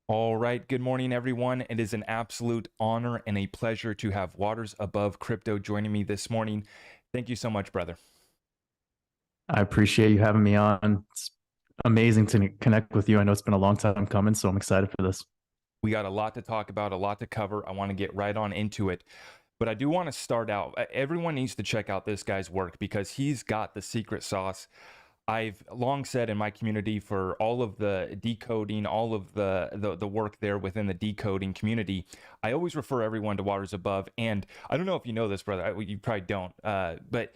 All right. Good morning, everyone. It is an absolute honor and a pleasure to have Waters Above Crypto joining me this morning. Thank you so much, brother. I appreciate you having me on. It's amazing to connect with you. I know it's been a long time coming, so I'm excited for this. We got a lot to talk about, a lot to cover. I want to get right on into it. But I do want to start out. Everyone needs to check out this guy's work because he's got the secret sauce. I've long said in my community for all of the decoding, all of the work there within the decoding community, I always refer everyone to Waters Above. And I don't know if you know this, brother. You probably don't. But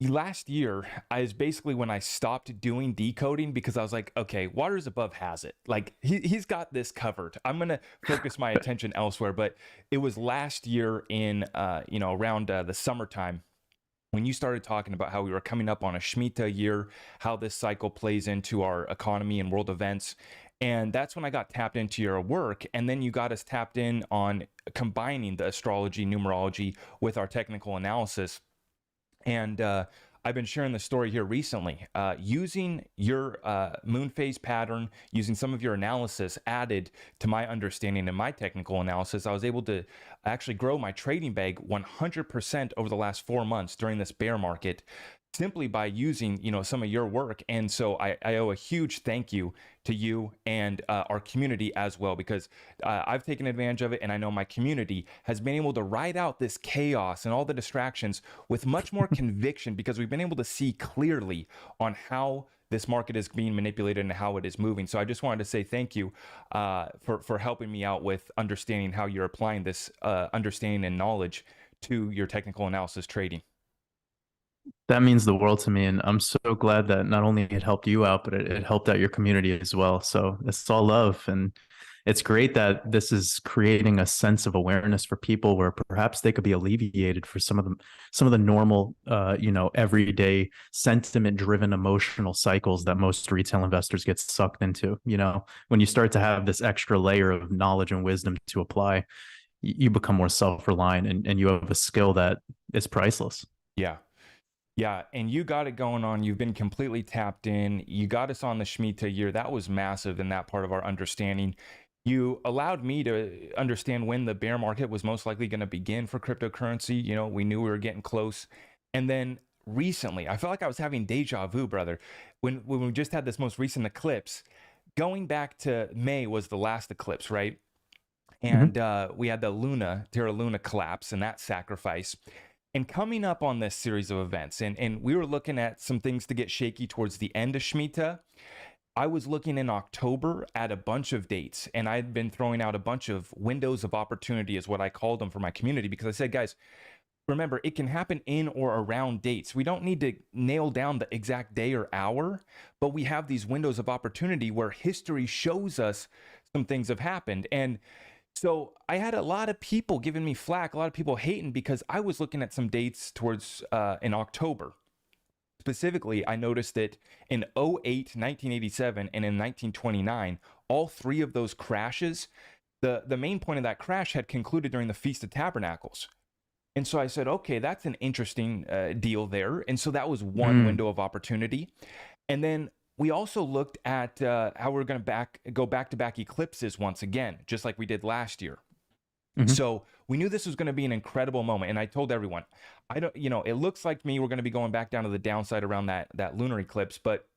last year is basically when I stopped doing decoding because I was like, okay, Waters Above has it. Like he's got this covered. I'm going to focus my attention elsewhere. But it was last year in, around the summertime when you started talking about how we were coming up on a Shemitah year, how this cycle plays into our economy and world events. And that's when I got tapped into your work. And then you got us tapped in on combining the astrology, numerology with our technical analysis. And I've been sharing the story here recently. Using your moon phase pattern, using some of your analysis added to my understanding and my technical analysis, I was able to actually grow my trading bag 100% over the last 4 months during this bear market, simply by using some of your work. And so I owe a huge thank you to you and our community as well, because I've taken advantage of it, and I know my community has been able to ride out this chaos and all the distractions with much more conviction, because we've been able to see clearly on how this market is being manipulated and how it is moving. So I just wanted to say thank you for helping me out with understanding how you're applying this understanding and knowledge to your technical analysis trading. That means the world to me, and I'm so glad that not only it helped you out, but it helped out your community as well. So it's all love, and it's great that this is creating a sense of awareness for people where perhaps they could be alleviated for some of the normal, everyday sentiment-driven emotional cycles that most retail investors get sucked into. When you start to have this extra layer of knowledge and wisdom to apply, you become more self-reliant, and you have a skill that is priceless. Yeah. Yeah, and you got it going on. You've been completely tapped in. You got us on the Shemitah year. That was massive in that part of our understanding. You allowed me to understand when the bear market was most likely going to begin for cryptocurrency. We knew we were getting close. And then recently, I felt like I was having deja vu, brother. When we just had this most recent eclipse, going back to May was the last eclipse, right? Mhm. And we had the Terra Luna collapse and that sacrifice. And coming up on this series of events, and we were looking at some things to get shaky towards the end of Shemitah. I was looking in October at a bunch of dates, and I'd been throwing out a bunch of windows of opportunity, is what I called them, for my community, because I said, guys, remember, it can happen in or around dates. We don't need to nail down the exact day or hour, but we have these windows of opportunity where history shows us some things have happened. And so I had a lot of people giving me flack, a lot of people hating, because I was looking at some dates towards in October. Specifically, I noticed that in '08, 1987, and in 1929, all three of those crashes, the main point of that crash had concluded during the Feast of Tabernacles. And so I said, okay, that's an interesting deal there. And so that was one Mm. window of opportunity. And then we also looked at how we're going to go back to back eclipses once again, just like we did last year. Mhm. So we knew this was going to be an incredible moment. And I told everyone, I don't, it looks like to me we're going to be going back down to the downside around that lunar eclipse, but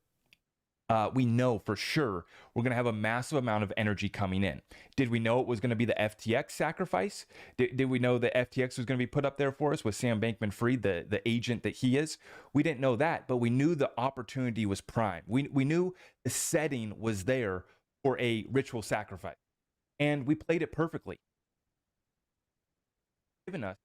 we know for sure we're going to have a massive amount of energy coming in. Did we know it was going to be the FTX sacrifice? Did we know that FTX was going to be put up there for us with Sam Bankman-Fried, the agent that he is? We didn't know that, but we knew the opportunity was prime. We knew the setting was there for a ritual sacrifice, and we played it perfectly. Given us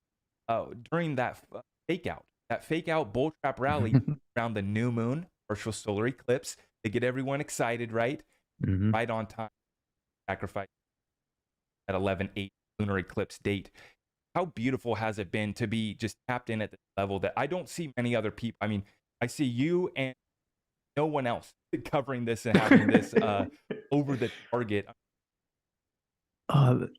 during that fake out bull trap rally around the new moon, partial solar eclipse, to get everyone excited, right? Mhm. Right on time, sacrifice at 11/8 lunar eclipse date. How beautiful has it been to be just tapped in at the level that I don't see many other people? I mean, I see you and no one else covering this and having this over the target. Bro,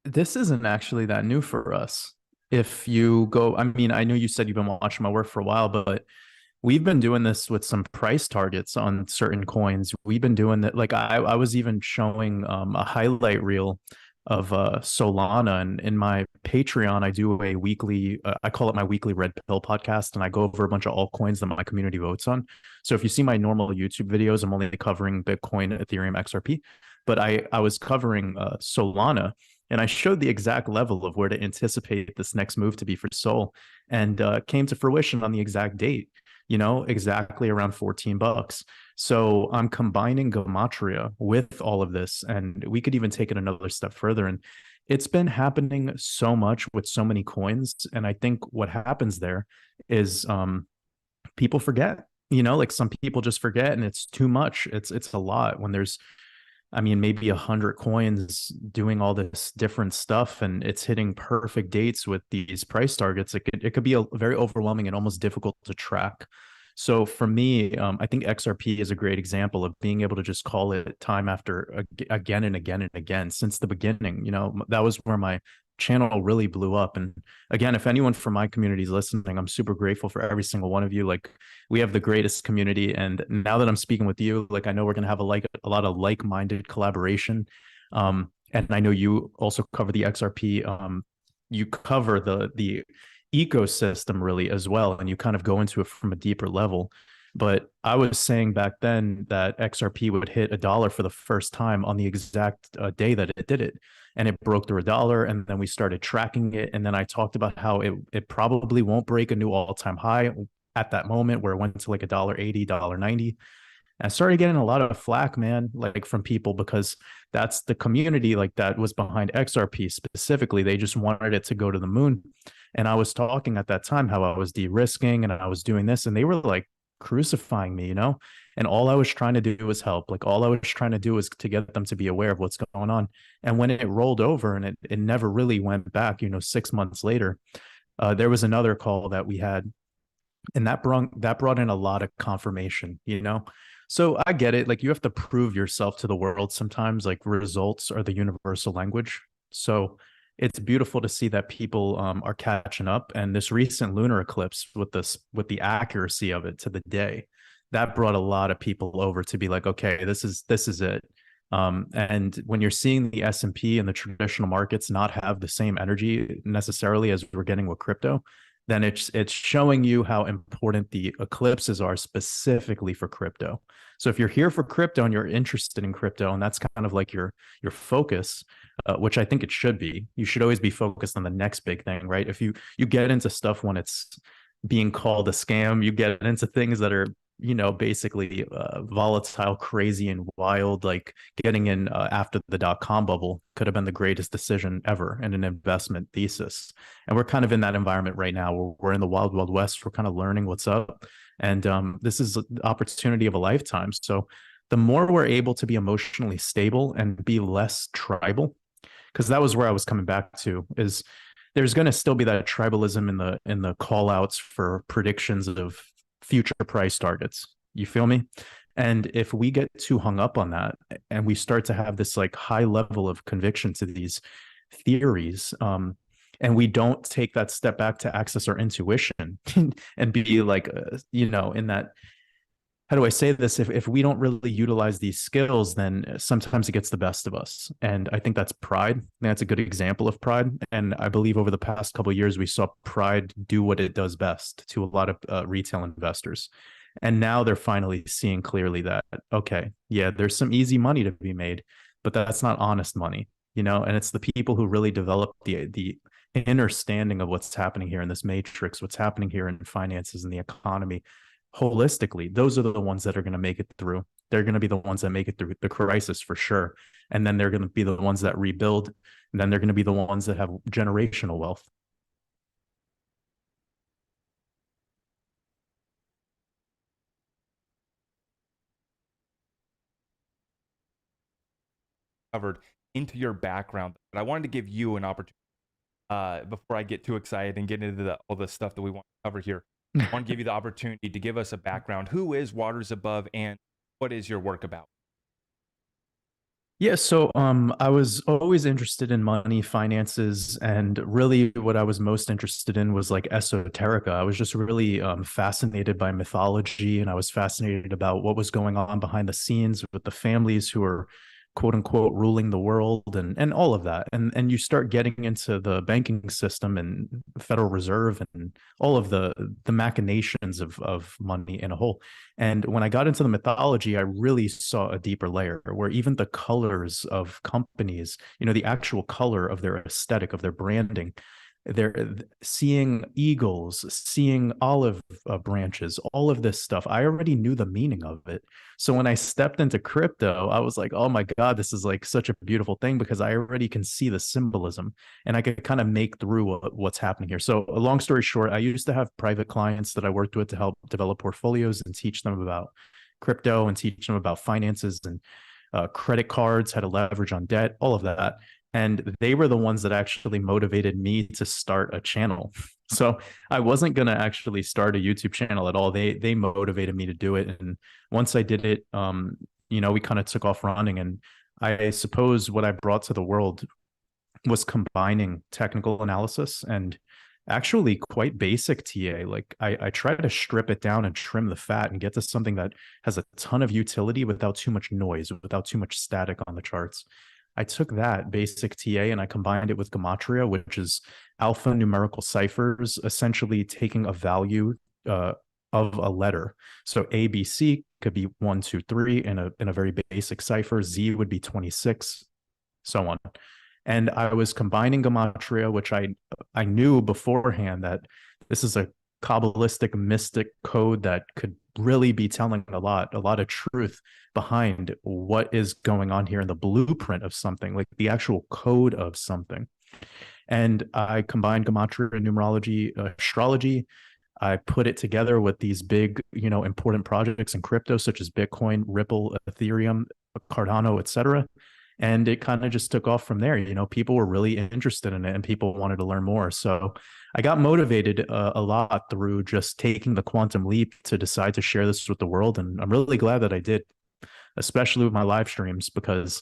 this isn't actually that new for us. If you go, I mean, I know you said you've been watching my work for a while, but we've been doing this with some price targets on certain coins. We've been doing that. Like I was even showing a highlight reel of Solana, and in my Patreon, I do a weekly. I call it my weekly Red Pill podcast, and I go over a bunch of altcoins that my community votes on. So if you see my normal YouTube videos, I'm only covering Bitcoin, Ethereum, XRP, but I was covering Solana. And I showed the exact level of where to anticipate this next move to be for Sol, and came to fruition on the exact date, exactly around $14. So I'm combining gematria with all of this, and we could even take it another step further. And it's been happening so much with so many coins. And I think what happens there is people forget. Like some people just forget, and it's too much. It's a lot when there's, I mean, maybe 100 coins doing all this different stuff, and it's hitting perfect dates with these price targets. It could be very overwhelming and almost difficult to track. So for me, I think XRP is a great example of being able to just call it time after again and again and again since the beginning. That was where my channel really blew up. And again, if anyone from my community is listening, I'm super grateful for every single one of you. Like, we have the greatest community, and now that I'm speaking with you, like, I know we're going to have a lot of like-minded collaboration. And I know you also cover the XRP. You cover the ecosystem really as well, and you kind of go into it from a deeper level. But I was saying back then that XRP would hit $1 for the first time on the exact day that it did it, and it broke through $1, and then we started tracking it, and then I talked about how it probably won't break a new all-time high at that moment, where it went to like $1.80, $1.90. And I started getting a lot of flack, man, like from people, because that's the community like that was behind XRP specifically. They just wanted it to go to the moon. And I was talking at that time how I was de-risking and I was doing this, and they were like crucifying me. And all I was trying to do was help. Like, all I was trying to do was to get them to be aware of what's going on. And when it rolled over and it never really went back, 6 months later, there was another call that we had, and that brought in a lot of confirmation. So I get it. Like, you have to prove yourself to the world sometimes. Like, results are the universal language. So it's beautiful to see that people are catching up. And this recent lunar eclipse, with the accuracy of it to the day, that brought a lot of people over to be like, okay, this is it. And when you're seeing the S&P and the traditional markets not have the same energy necessarily as we're getting with crypto, then it's showing you how important the eclipses are specifically for crypto. So if you're here for crypto and you're interested in crypto, and that's kind of like your focus, which I think it should be, you should always be focused on the next big thing, right? If you get into stuff when it's being called a scam, you get into things that are basically volatile, crazy, and wild. Like, getting in after the dot-com bubble could have been the greatest decision ever in an investment thesis. And we're kind of in that environment right now, where we're in the wild, wild west. We're kind of learning what's up. And this is the opportunity of a lifetime. So the more we're able to be emotionally stable and be less tribal, because that was where I was coming back to, is there's going to still be that tribalism in the call outs for predictions of future price targets. You feel me? And if we get too hung up on that, and we start to have this like high level of conviction to these theories, and we don't take that step back to access our intuition and be like, in that, how do I say this? If we don't really utilize these skills, then sometimes it gets the best of us. And I think that's pride. That's a good example of pride. And I believe over the past couple of years, we saw pride do what it does best to a lot of retail investors. And now they're finally seeing clearly that, okay, yeah, there's some easy money to be made, but that's not honest money, and it's the people who really develop the understanding of what's happening here in this matrix, what's happening here in finances and the economy holistically. Those are the ones that are going to make it through. They're going to be the ones that make it through the crisis for sure. And then they're going to be the ones that rebuild. And then they're going to be the ones that have generational wealth. Covered into your background, but I wanted to give you an opportunity before I get too excited and get into all the stuff that we want to cover here. I want to give you the opportunity to give us a background. Who is Waters Above, and what is your work about? Yeah, so I was always interested in money, finances, and really what I was most interested in was like esoterica. I was just really fascinated by mythology, and I was fascinated about what was going on behind the scenes with the families who are quote unquote ruling the world and all of that. And you start getting into the banking system and Federal Reserve and all of the machinations of money in a whole. And when I got into the mythology, I really saw a deeper layer where even the colors of companies, the actual color of their aesthetic, of their branding, they're seeing eagles, seeing olive branches, all of this stuff. I already knew the meaning of it. So when I stepped into crypto, I was like, oh my God, this is like such a beautiful thing because I already can see the symbolism and I could kind of make through what's happening here. So, a long story short, I used to have private clients that I worked with to help develop portfolios and teach them about crypto and teach them about finances and credit cards, how to leverage on debt, all of that. And they were the ones that actually motivated me to start a channel. So I wasn't going to actually start a YouTube channel at all. They motivated me to do it. And once I did it, we kind of took off running. And I suppose what I brought to the world was combining technical analysis and actually quite basic TA. Like I try to strip it down and trim the fat and get to something that has a ton of utility without too much noise, without too much static on the charts. I took that basic TA and I combined it with gematria, which is alphanumerical ciphers, essentially taking a value of a letter. So ABC could be 1, 2, 3 in a very basic cipher. Z would be 26, so on. And I was combining gematria, which I knew beforehand that this is a Kabbalistic mystic code that could really be telling a lot of truth behind what is going on here in the blueprint of something, like the actual code of something. And I combined gematria, numerology, astrology. I put it together with these big, important projects in crypto, such as Bitcoin, Ripple, Ethereum, Cardano, etc. And it kind of just took off from there. People were really interested in it and people wanted to learn more. So I got motivated a lot through just taking the quantum leap to decide to share this with the world. And I'm really glad that I did, especially with my live streams, because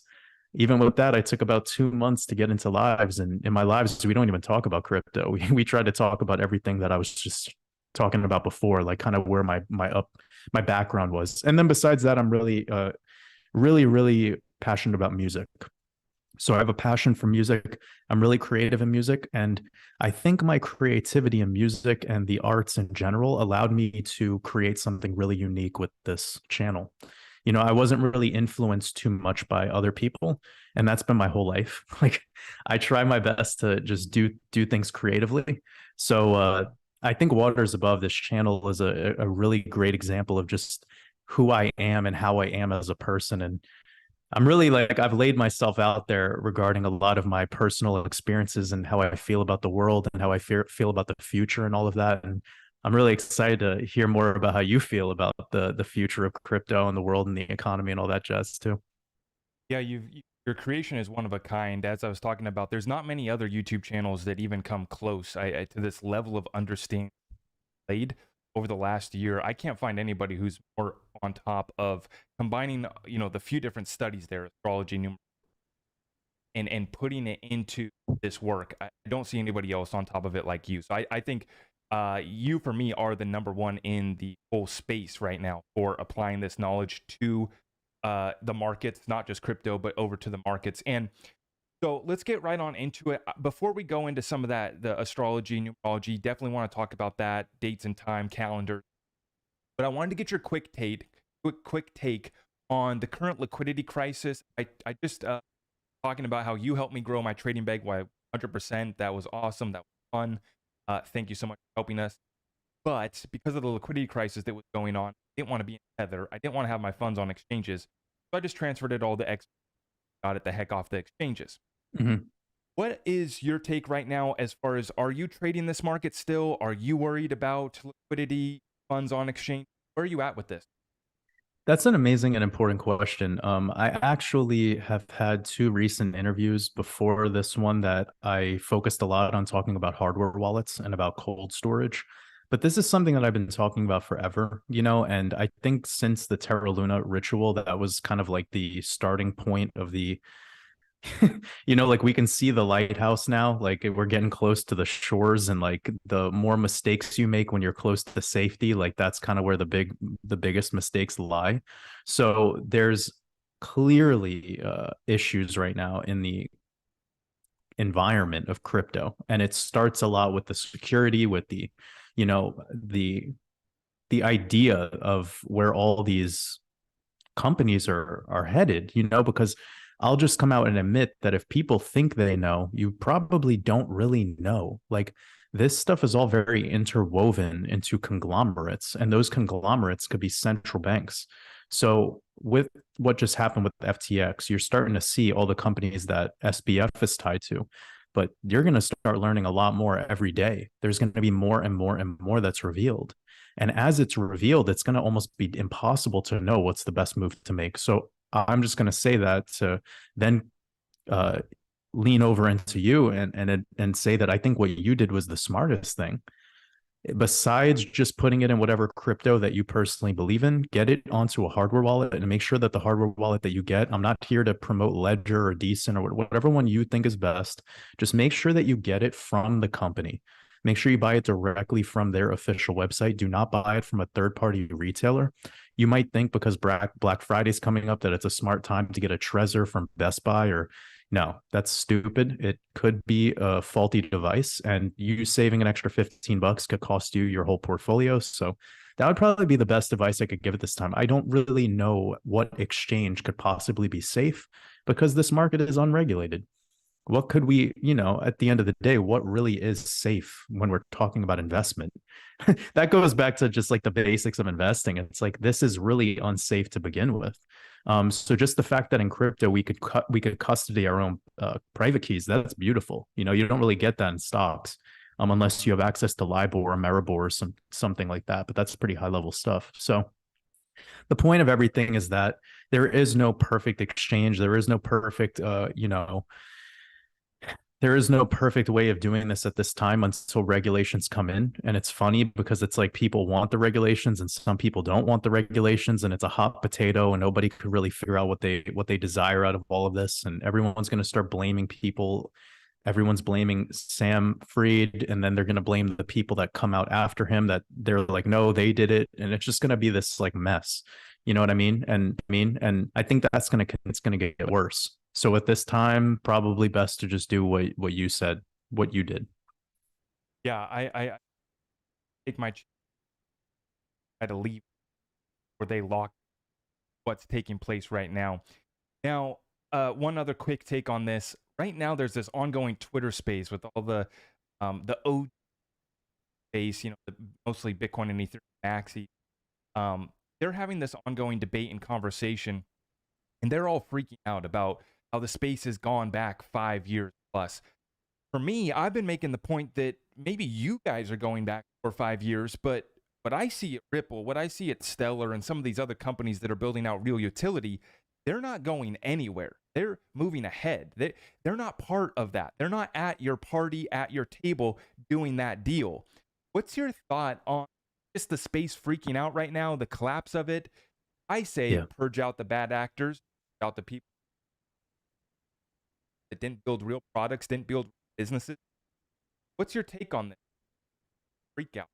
even with that, I took about 2 months to get into lives. And in my lives, we don't even talk about crypto. We try to talk about everything that I was just talking about before, like kind of where my background was. And then besides that, I'm really passionate about music. So I have a passion for music. I'm really creative in music. And I think my creativity in music and the arts in general allowed me to create something really unique with this channel. I wasn't really influenced too much by other people. And that's been my whole life. Like I try my best to just do things creatively. So I think Waters Above, this channel, is a really great example of just who I am and how I am as a person. And I'm really like, I've laid myself out there regarding a lot of my personal experiences and how I feel about the world and how I feel about the future and all of that. And I'm really excited to hear more about how you feel about the future of crypto and the world and the economy and all that jazz too. Yeah, your creation is one of a kind. As I was talking about, there's not many other YouTube channels that even come close to this level of understanding played over the last year. I can't find anybody who's more on top of combining, the few different studies there, astrology, and putting it into this work. I don't see anybody else on top of it like you. So I think you, for me, are the number one in the whole space right now for applying this knowledge to the markets, not just crypto, but over to the markets. And so let's get right on into it. Before we go into some of that, the astrology, numerology, definitely want to talk about that, dates and time, calendar. But I wanted to get your quick take on the current liquidity crisis. I just talking about how you helped me grow my trading bag by 100%. That was awesome. That was fun. Thank you so much for helping us. But because of the liquidity crisis that was going on, I didn't want to be in Tether. I didn't want to have my funds on exchanges. So I just transferred it all to X, got it the heck off the exchanges. Mm-hmm. What is your take right now as far as, are you trading this market still? Are you worried about liquidity, funds on exchange? Where are you at with this? That's an amazing and important question. I actually have had two recent interviews before this one that I focused a lot on talking about hardware wallets and about cold storage. But this is something that I've been talking about forever, and I think since the Terra Luna ritual, that was kind of like the starting point of the like we can see the lighthouse now, like we're getting close to the shores, and like the more mistakes you make when you're close to safety, like that's kind of where the biggest mistakes lie. So there's clearly issues right now in the environment of crypto, and it starts a lot with the security, with the you know the idea of where all these companies are headed, because I'll just come out and admit that if people think they know, you probably don't really know. Like, this stuff is all very interwoven into conglomerates, and those conglomerates could be central banks. So with what just happened with FTX, you're starting to see all the companies that SBF is tied to, but you're going to start learning a lot more every day. There's going to be more and more and more that's revealed. And as it's revealed, it's going to almost be impossible to know what's the best move to make. So I'm just going to say that to then uh, lean over into you and say that I think what you did was the smartest thing. Besides just putting it in whatever crypto that you personally believe in, get it onto a hardware wallet and make sure that the hardware wallet that you get, I'm not here to promote Ledger or Decent or whatever one you think is best. Just make sure that you get it from the company. Make sure you buy it directly from their official website. Do not buy it from a third-party retailer. You might think because Black Friday is coming up that it's a smart time to get a Trezor from Best Buy, or no, that's stupid. It could be a faulty device, and you saving an extra $15 could cost you your whole portfolio. So that would probably be the best advice I could give at this time. I don't really know what exchange could possibly be safe because this market is unregulated. What could we, at the end of the day, what really is safe when we're talking about investment? That goes back to just like the basics of investing. It's like, this is really unsafe to begin with. So just the fact that in crypto we could custody our own private keys, that's beautiful. You don't really get that in stocks, unless you have access to LIBOR or Maribor or something like that. But that's pretty high level stuff. So the point of everything is that there is no perfect exchange. There is no perfect, there is no perfect way of doing this at this time until regulations come in. And it's funny because it's like people want the regulations and some people don't want the regulations, and it's a hot potato and nobody could really figure out what they desire out of all of this. And everyone's going to start blaming people. Everyone's blaming Sam Fried, and then they're going to blame the people that come out after him that they're like, no, they did it. And it's just going to be this like mess. You know what I mean? And I think it's going to get worse. So at this time, probably best to just do what you said, what you did. Yeah, I take my try to leave where they lock what's taking place right now. Now, one other quick take on this. Right now, there's this ongoing Twitter space with all the O space, mostly Bitcoin and Ethereum maxi. They're having this ongoing debate and conversation, and they're all freaking out about how the space has gone back 5 years plus. For me, I've been making the point that maybe you guys are going back for 5 years, but what I see at Ripple, what I see at Stellar, and some of these other companies that are building out real utility, they're not going anywhere. They're moving ahead. They're not part of that. They're not at your party, at your table, doing that deal. What's your thought on just the space freaking out right now, the collapse of it? I say purge out the bad actors, out the people that didn't build real products, didn't build businesses. What's your take on this freak out?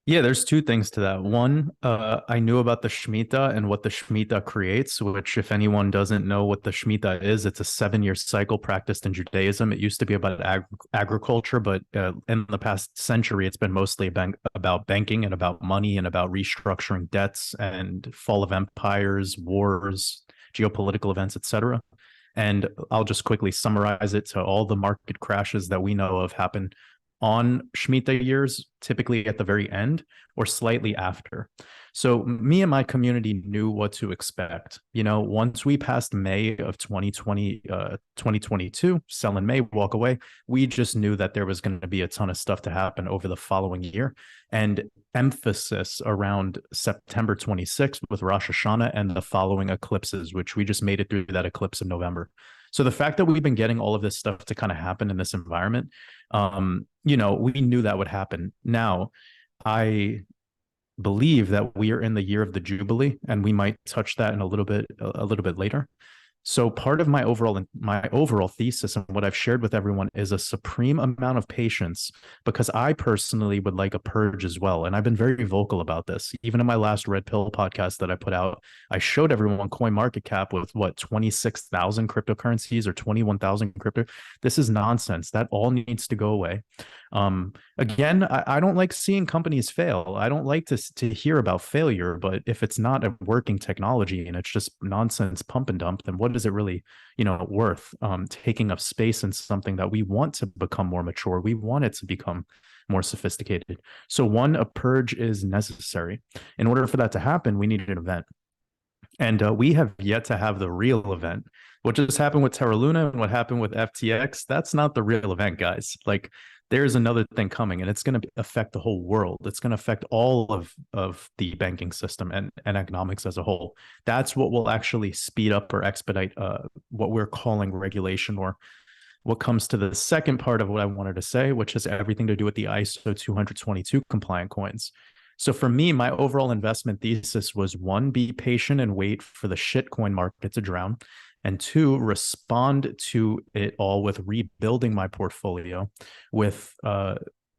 Yeah, there's two things to that. One, I knew about the Shemitah and what the Shemitah creates, which, if anyone doesn't know what the Shemitah is, it's a 7-year cycle practiced in Judaism. It used to be about agriculture, but in the past century, it's been mostly about banking and about money and about restructuring debts and fall of empires, wars, geopolitical events, etc. And I'll just quickly summarize it. To all the market crashes that we know of happen on Shemitah years, typically at the very end or slightly after. So me and my community knew what to expect. Once we passed May of 2022, sell in May, walk away, we just knew that there was going to be a ton of stuff to happen over the following year. And emphasis around September 26th with Rosh Hashanah and the following eclipses, which we just made it through that eclipse in November. So the fact that we've been getting all of this stuff to kind of happen in this environment, we knew that would happen. Now, I believe that we are in the year of the Jubilee, and we might touch that in a little bit later. So part of my overall thesis and what I've shared with everyone is a supreme amount of patience, because I personally would like a purge as well. And I've been very vocal about this. Even in my last Red Pill podcast that I put out, I showed everyone coin market cap with 26,000 cryptocurrencies or 21,000 crypto. This is nonsense. That all needs to go away. Again, I don't like seeing companies fail. I don't like to hear about failure, but if it's not a working technology and it's just nonsense pump and dump, then what is it really, worth taking up space in something that we want to become more mature? We want it to become more sophisticated. So one, a purge is necessary. In order for that to happen, we need an event. And we have yet to have the real event. What just happened with Terra Luna and what happened with FTX, that's not the real event, guys. Like, there's another thing coming, and it's going to affect the whole world. It's going to affect all of the banking system and economics as a whole. That's what will actually speed up or expedite what we're calling regulation, or what comes to the second part of what I wanted to say, which has everything to do with the ISO 222 compliant coins. So for me, my overall investment thesis was, one, be patient and wait for the shitcoin market to drown. And two, respond to it all with rebuilding my portfolio with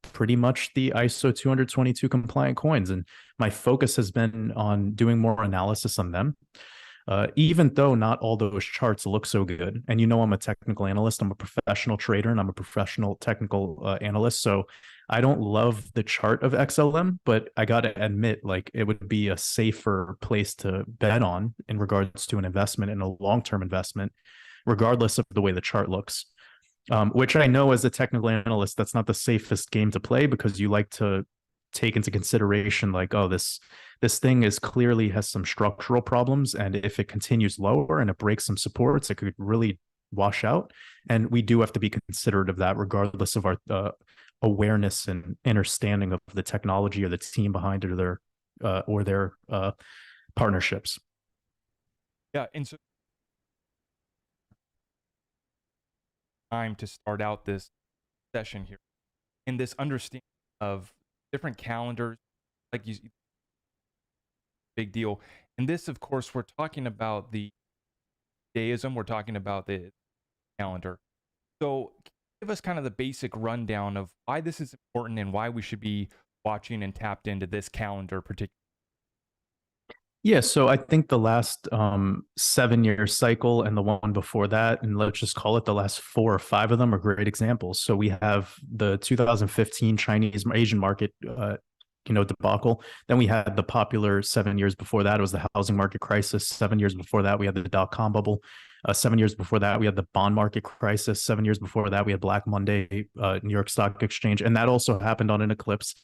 pretty much the ISO 222 compliant coins. And my focus has been on doing more analysis on them. Even though not all those charts look so good. And I'm a technical analyst, I'm a professional trader, and I'm a professional technical analyst. So I don't love the chart of XLM, but I got to admit, like, it would be a safer place to bet on in regards to an investment and a long-term investment, regardless of the way the chart looks. Which I know, as a technical analyst, that's not the safest game to play, because you like to take into consideration, like, oh, this thing is clearly has some structural problems, and if it continues lower and it breaks some supports, it could really wash out. And we do have to be considerate of that, regardless of our awareness and understanding of the technology or the team behind it, or their partnerships. Yeah, and so time to start out this session here, in this understanding of different calendars, like you, big deal. And this, of course, we're talking about the deism, we're talking about the calendar. So give us kind of the basic rundown of why this is important and why we should be watching and tapped into this calendar particularly. Yeah, so I think the last 7-year cycle and the one before that, and let's just call it the last 4 or 5 of them, are great examples. So we have the 2015 Chinese Asian market debacle. Then we had the popular 7 years before that. It was the housing market crisis. 7 years before that, we had the dot-com bubble. 7 years before that, we had the bond market crisis. 7 years before that, we had Black Monday, New York Stock Exchange. And that also happened on an eclipse.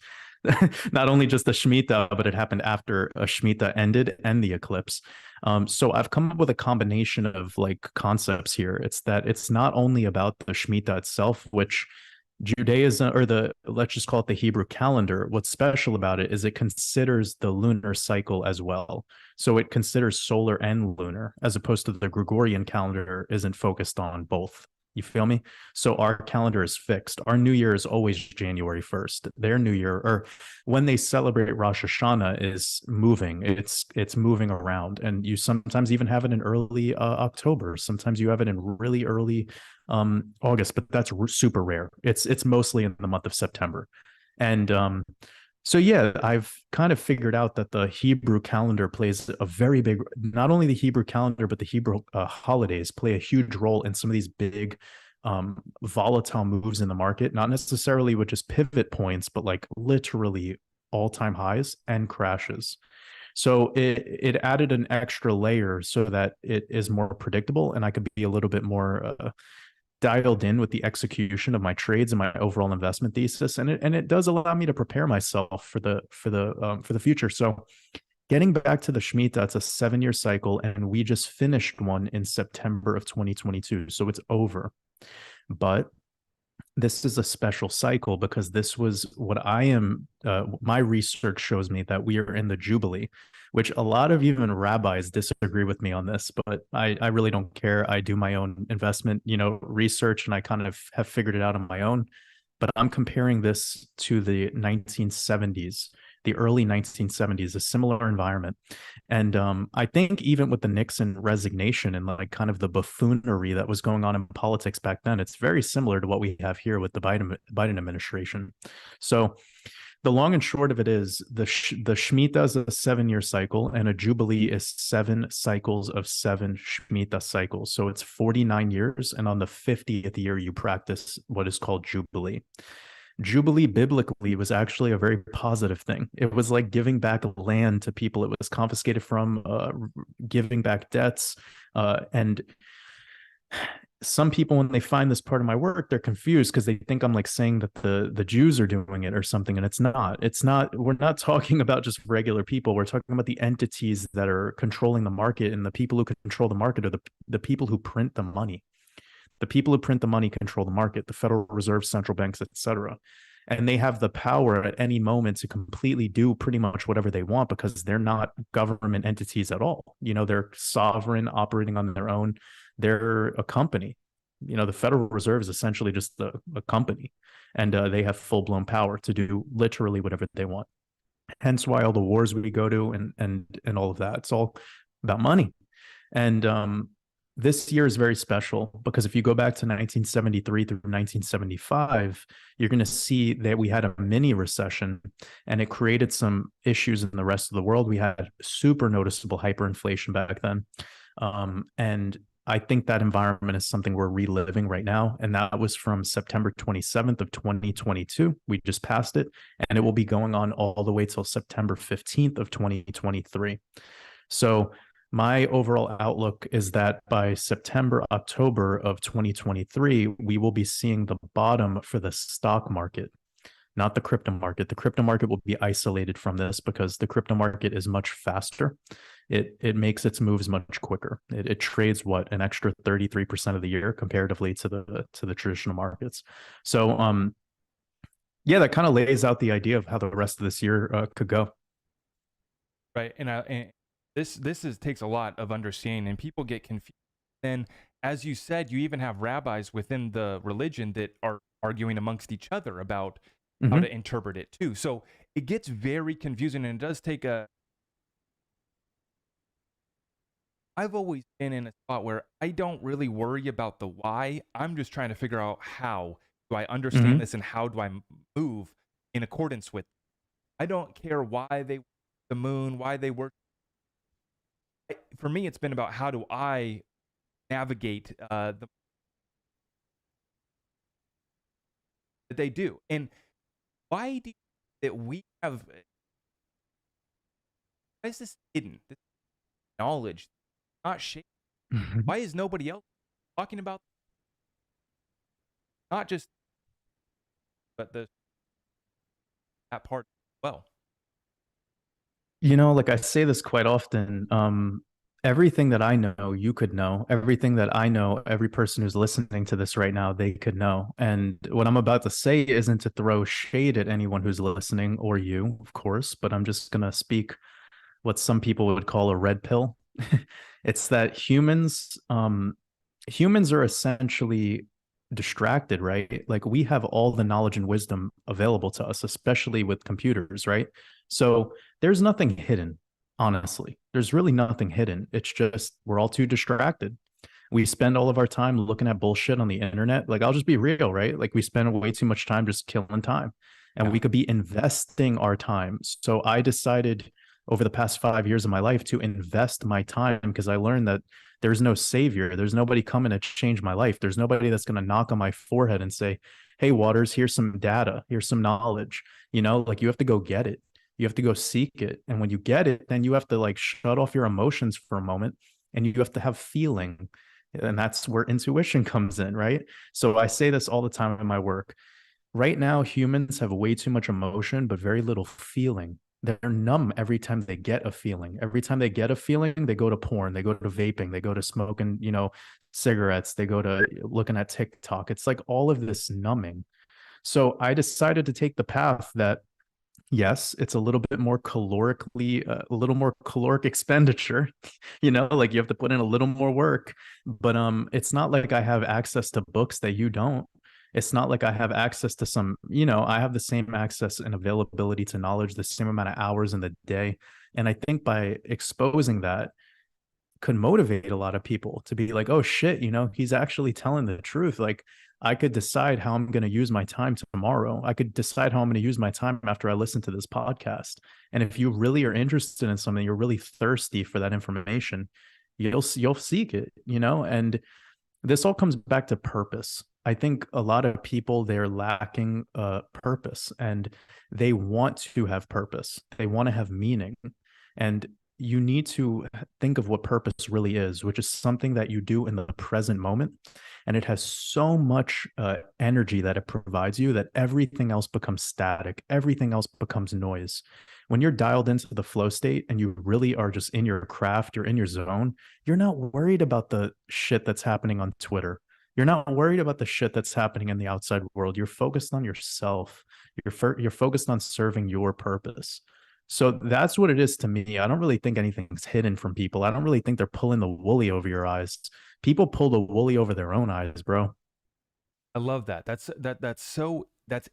Not only just the Shemitah, but it happened after a Shemitah ended and the eclipse. So I've come up with a combination of like concepts here. It's that it's not only about the Shemitah itself, which Judaism, or let's just call it the Hebrew calendar, what's special about it is it considers the lunar cycle as well. So it considers solar and lunar, as opposed to the Gregorian calendar isn't focused on both. You feel me? So our calendar is fixed. Our new year is always January 1st. Their new year, or when they celebrate Rosh Hashanah, is moving. It's moving around, and you sometimes even have it in early October. Sometimes you have it in really early August, but that's super rare. It's mostly in the month of September. And so yeah, I've kind of figured out that the Hebrew calendar plays a very big, not only the Hebrew calendar, but the Hebrew holidays play a huge role in some of these big volatile moves in the market, not necessarily with just pivot points, but like literally all-time highs and crashes. So it added an extra layer so that it is more predictable, and I could be a little bit more dialed in with the execution of my trades and my overall investment thesis, and it does allow me to prepare myself for the future. So getting back to the Shemitah, it's a 7-year cycle, and we just finished one in September of 2022, so it's over. But this is a special cycle because this was what I am. My research shows me that we are in the Jubilee, which a lot of even rabbis disagree with me on this, but I really don't care. I do my own investment, research, and I kind of have figured it out on my own. But I'm comparing this to the 1970s, the early 1970s, a similar environment. And I think even with the Nixon resignation and like kind of the buffoonery that was going on in politics back then, it's very similar to what we have here with the Biden administration. So the long and short of it is the Shemitah is a 7-year cycle, and a Jubilee is 7 cycles of 7 Shemitah cycles. So it's 49 years. And on the 50th year, you practice what is called Jubilee. Jubilee biblically was actually a very positive thing. It was like giving back land to people it was confiscated from, giving back debts. And some people, when they find this part of my work, they're confused because they think I'm like saying that the Jews are doing it or something, and it's not. It's not. We're not talking about just regular people. We're talking about the entities that are controlling the market, and the people who control the market are the people who print the money. The people who print the money control the market, the Federal Reserve, central banks, etc. And they have the power at any moment to completely do pretty much whatever they want because they're not government entities at all. They're sovereign, operating on their own. They're a company. The Federal Reserve is essentially just a company, and they have full-blown power to do literally whatever they want. Hence why all the wars we go to and all of that, it's all about money. And this year is very special because if you go back to 1973 through 1975, you're going to see that we had a mini recession, and it created some issues in the rest of the world. We had super noticeable hyperinflation back then. And I think that environment is something we're reliving right now. And that was from September 27th of 2022. We just passed it, and it will be going on all the way till September 15th of 2023. So my overall outlook is that by September, October of 2023, we will be seeing the bottom for the stock market, not the crypto market. The crypto market will be isolated from this because the crypto market is much faster. It makes its moves much quicker. It trades an extra 33% of the year comparatively to the traditional markets. So yeah, that kind of lays out the idea of how the rest of this year could go. Right, and this takes a lot of understanding, and people get confused. And as you said, you even have rabbis within the religion that are arguing amongst each other about how to interpret it too. So it gets very confusing, and it does take I've always been in a spot where I don't really worry about the why. I'm just trying to figure out how do I understand this and how do I move in accordance with. I don't care why they the moon, why they work. For me, it's been about how do I navigate that they do, and why do that we have? Why is this hidden? This knowledge not shared. Why is nobody else talking about not just but that part as well? Like I say this quite often, everything that I know, you could know. Everything that I know, every person who's listening to this right now, they could know. And what I'm about to say isn't to throw shade at anyone who's listening or you, of course, but I'm just going to speak what some people would call a red pill. It's that humans are essentially distracted, right? Like we have all the knowledge and wisdom available to us, especially with computers, right? So there's nothing hidden, honestly. There's really nothing hidden. It's just we're all too distracted. We spend all of our time looking at bullshit on the internet. Like I'll just be real, right? Like we spend way too much time just killing time, and we could be investing our time. So I decided over the past 5 years of my life to invest my time because I learned that there's no savior. There's nobody coming to change my life. There's nobody that's going to knock on my forehead and say, hey, Waters, here's some data. Here's some knowledge. Like you have to go get it. You have to go seek it. And when you get it, then you have to like shut off your emotions for a moment and you have to have feeling. And that's where intuition comes in, right? So I say this all the time in my work. Right now, humans have way too much emotion, but very little feeling. they're numb every time they get a feeling. Every time they get a feeling, they go to porn, they go to vaping, they go to smoking, cigarettes, they go to looking at TikTok. It's like all of this numbing. So I decided to take the path that, yes, it's a little bit more calorically, a little more caloric expenditure, like you have to put in a little more work, but it's not like I have access to books that you don't. It's not like I have access to I have the same access and availability to knowledge, the same amount of hours in the day. And I think by exposing that could motivate a lot of people to be like, oh shit, he's actually telling the truth. Like, I could decide how I'm going to use my time tomorrow. I could decide how I'm going to use my time after I listen to this podcast. And if you really are interested in something, you're really thirsty for that information, you'll seek it, and this all comes back to purpose. I think a lot of people, they're lacking purpose, and they want to have purpose. They want to have meaning. And you need to think of what purpose really is, which is something that you do in the present moment. And it has so much energy that it provides you that everything else becomes static. Everything else becomes noise. When you're dialed into the flow state and you really are just in your craft, you're in your zone, you're not worried about the shit that's happening on Twitter. You're not worried about the shit that's happening in the outside world. You're focused on yourself. You're focused on serving your purpose. So that's what it is to me. I don't really think anything's hidden from people. I don't really think they're pulling the woolly over your eyes. People pull the woolly over their own eyes, bro. I love that. That's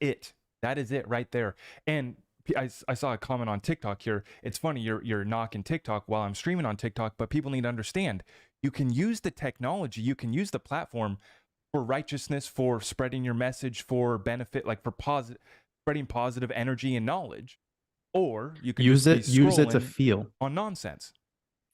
it. That is it right there. And I saw a comment on TikTok here. It's funny you're knocking TikTok while I'm streaming on TikTok, but people need to understand you can use the technology, you can use the platform for righteousness, for spreading your message, for benefit, like for positive, spreading positive energy and knowledge, or you can Use just be it to scrolling feel. on nonsense,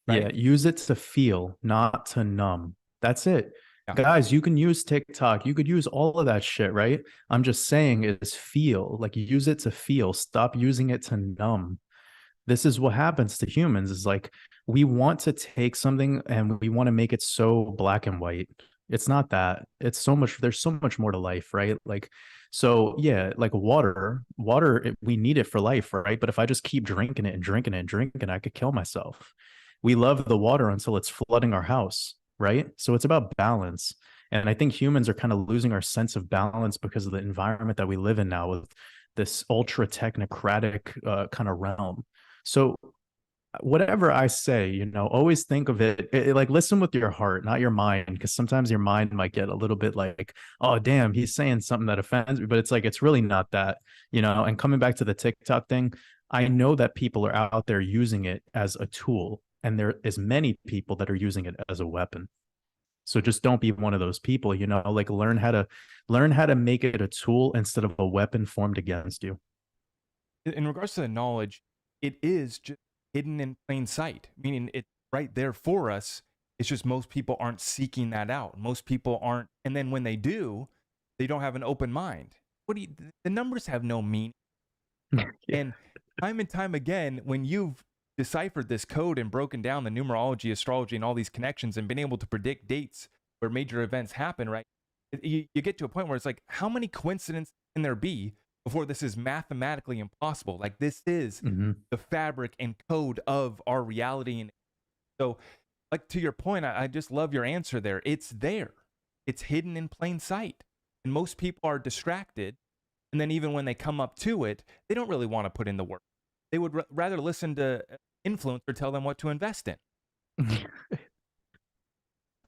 Yeah, right? use it to feel, not to numb. That's it. Yeah. Guys, you can use TikTok. You could use all of that shit, right? I'm just saying is feel. Like, use it to feel. Stop using it to numb. This is what happens to humans, is like we want to take something and we want to make it so black and white. It's not that. It's so much, there's so much more to life, right? Like, so yeah, like we need it for life, right? But if I just keep drinking it and drinking it and drinking it, I could kill myself. We love the water until it's flooding our house, right? So it's about balance. And I think humans are kind of losing our sense of balance because of the environment that we live in now, with this ultra technocratic kind of realm. So whatever I say, always think of it, like, listen with your heart, not your mind, because sometimes your mind might get a little bit like, oh damn, he's saying something that offends me, but it's like, it's really not that. And coming back to the TikTok thing, I know that people are out there using it as a tool, and there is many people that are using it as a weapon. So just don't be one of those people, like, learn how to make it a tool instead of a weapon formed against you. In regards to the knowledge, it is just hidden in plain sight, meaning it's right there for us. It's just most people aren't seeking that out. Most people aren't. And then when they do, they don't have an open mind. The numbers have no meaning. Yeah. And time again, when you've deciphered this code and broken down the numerology, astrology, and all these connections and been able to predict dates where major events happen, right? You get to a point where it's like, how many coincidences can there be before this is mathematically impossible? Like, this is Mm-hmm. the fabric and code of our reality. And so, like, to your point, I just love your answer there. It's there. It's hidden in plain sight. And most people are distracted. And then even when they come up to it, they don't really want to put in the work. They would rather listen to influencer tell them what to invest in.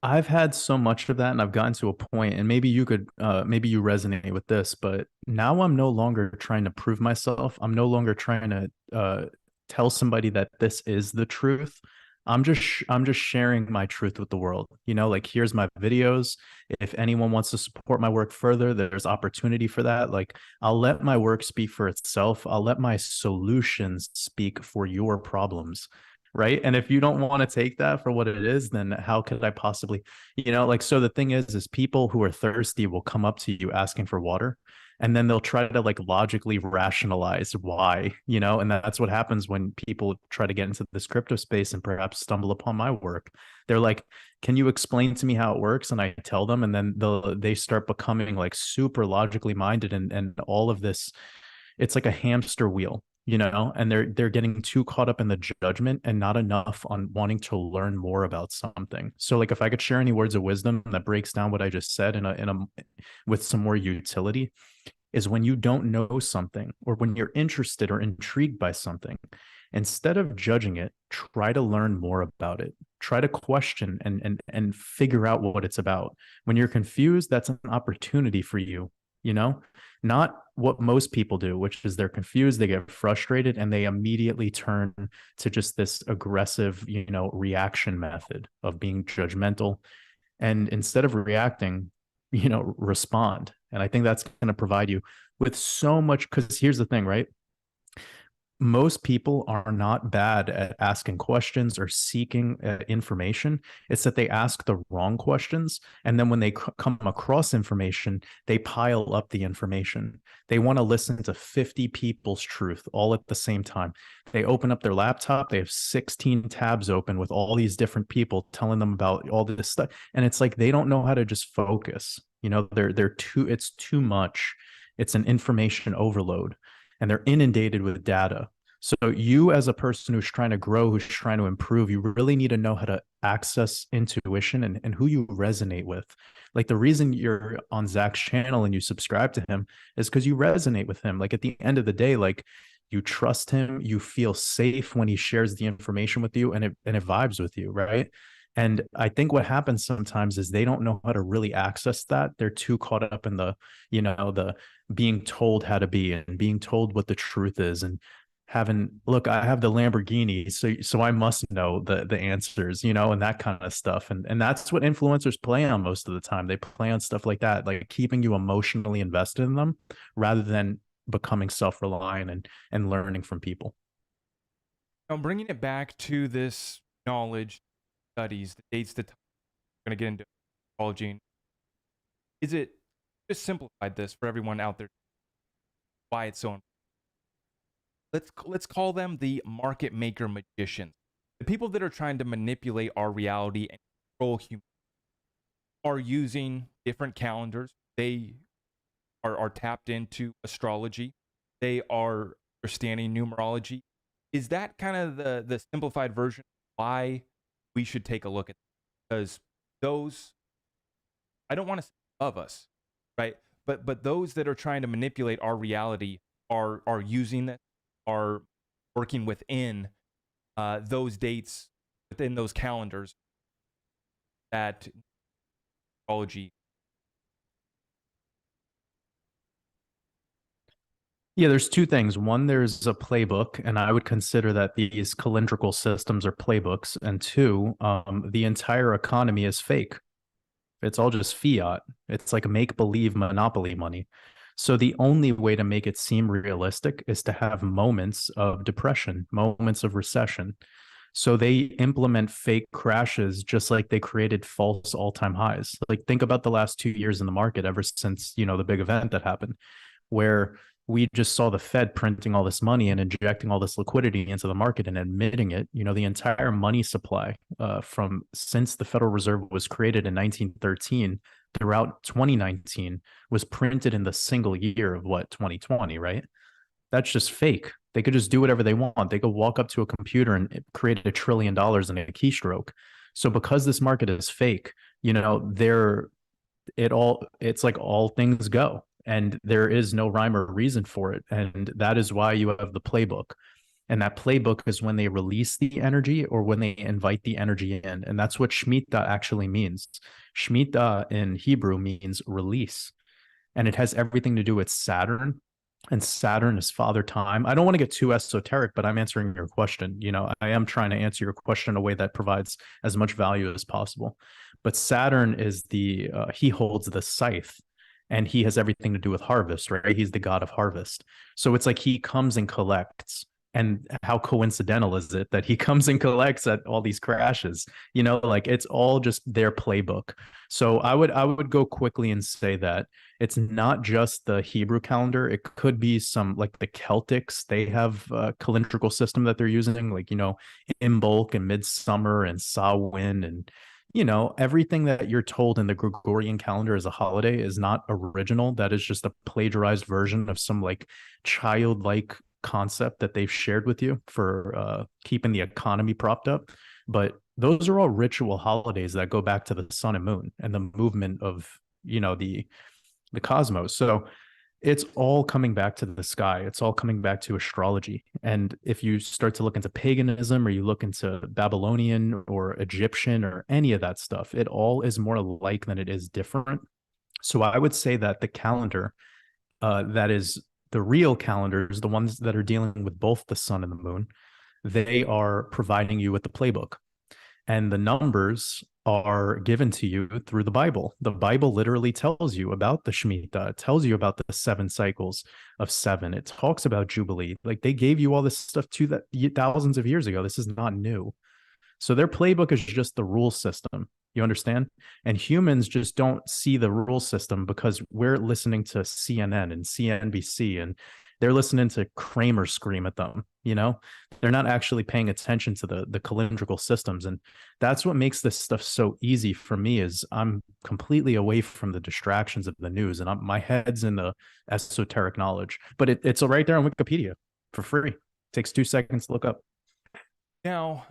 I've had so much of that, and I've gotten to a point, and maybe you resonate with this, but now I'm no longer trying to prove myself. I'm no longer trying to tell somebody that this is the truth. I'm just sharing my truth with the world. Like, here's my videos. If anyone wants to support my work further, there's opportunity for that. Like, I'll let my work speak for itself. I'll let my solutions speak for your problems. Right. And if you don't want to take that for what it is, then how could I possibly, like, so the thing is people who are thirsty will come up to you asking for water, and then they'll try to, like, logically rationalize why, and that's what happens when people try to get into this crypto space and perhaps stumble upon my work. They're like, can you explain to me how it works? And I tell them, and then they start becoming like super logically minded, and all of this, it's like a hamster wheel. and they're getting too caught up in the judgment and not enough on wanting to learn more about something. So like if I could share any words of wisdom that breaks down what I just said in a with some more utility, is when you don't know something or when you're interested or intrigued by something, instead of judging it, try to learn more about it. Try to question and figure out what it's about. When you're confused, that's an opportunity for you, you know, not what most people do, which is they're confused, they get frustrated, and they immediately turn to just this aggressive, reaction method of being judgmental. And instead of reacting, respond. And I think that's going to provide you with so much, because here's the thing, right? Most people are not bad at asking questions or seeking information. It's that they ask the wrong questions. And then when they come across information, they pile up the information. They want to listen to 50 people's truth all at the same time. They open up their laptop, they have 16 tabs open with all these different people telling them about all this stuff. And it's like they don't know how to just focus. It's too much. It's an information overload, and they're inundated with data. So you, as a person who's trying to grow, who's trying to improve, you really need to know how to access intuition and who you resonate with. Like the reason you're on Zach's channel and you subscribe to him is because you resonate with him. Like at the end of the day, like you trust him, you feel safe when he shares the information with you, and it vibes with you, right? And I think what happens sometimes is they don't know how to really access that. They're too caught up in the being told how to be and being told what the truth is, and look, I have the Lamborghini, so I must know the answers, and that kind of stuff. And that's what influencers play on most of the time. They play on stuff like that, like keeping you emotionally invested in them rather than becoming self-reliant and learning from people. Now, bringing it back to this knowledge, studies, the dates, the time, we're going to get into astrology. Is it just simplified this for everyone out there? Why it's so important? Let's call them the market maker magicians. The people that are trying to manipulate our reality and control human are using different calendars. They are tapped into astrology. They are understanding numerology. Is that kind of the simplified version of why we should take a look at them? Because those, I don't want to say above us, right? But those that are trying to manipulate our reality are using this, are working within those dates, within those calendars that astrology. Yeah, there's two things. One, there's a playbook, and I would consider that these calendrical systems are playbooks. And two, the entire economy is fake. It's all just fiat. It's like make believe monopoly money. So the only way to make it seem realistic is to have moments of depression, moments of recession. So they implement fake crashes just like they created false all-time highs. Like think about the last 2 years in the market ever since, the big event that happened, where we just saw the Fed printing all this money and injecting all this liquidity into the market and admitting it. The entire money supply from since the Federal Reserve was created in 1913 throughout 2019 was printed in the single year of 2020, right? That's just fake. They could just do whatever they want. They could walk up to a computer and create $1 trillion in a keystroke. So because this market is fake, it's like all things go, and there is no rhyme or reason for it. And that is why you have the playbook. And that playbook is when they release the energy or when they invite the energy in. And that's what Shemitah actually means. Shemitah in Hebrew means release. And it has everything to do with Saturn. And Saturn is father time. I don't want to get too esoteric, but I'm answering your question. I am trying to answer your question in a way that provides as much value as possible. But Saturn is he holds the scythe, and he has everything to do with harvest, right? He's the god of harvest. So it's like he comes and collects. And how coincidental is it that he comes and collects at all these crashes? Like it's all just their playbook. So I would go quickly and say that it's not just the Hebrew calendar. It could be some like the Celtics. They have a calendrical system that they're using, like Imbolc and Midsummer and Samhain, and everything that you're told in the Gregorian calendar as a holiday is not original. That is just a plagiarized version of some like childlike concept that they've shared with you for keeping the economy propped up. But those are all ritual holidays that go back to the sun and moon and the movement of, the cosmos. So it's all coming back to the sky. It's all coming back to astrology. And if you start to look into paganism or you look into Babylonian or Egyptian or any of that stuff, it all is more alike than it is different. So I would say that the calendar, that is the real calendars, the ones that are dealing with both the sun and the moon, they are providing you with the playbook. And the numbers are given to you through the Bible. The Bible literally tells you about the Shemitah. It tells you about the 7 cycles of 7. It talks about Jubilee. Like, they gave you all this stuff thousands of years ago. This is not new. So their playbook is just the rule system. You understand? And humans just don't see the rule system because we're listening to CNN and CNBC, and they're listening to Kramer scream at them. They're not actually paying attention to the calendrical systems. And that's what makes this stuff so easy for me, is I'm completely away from the distractions of the news, and my head's in the esoteric knowledge. But it's right there on Wikipedia for free. It takes 2 seconds to look up. Now,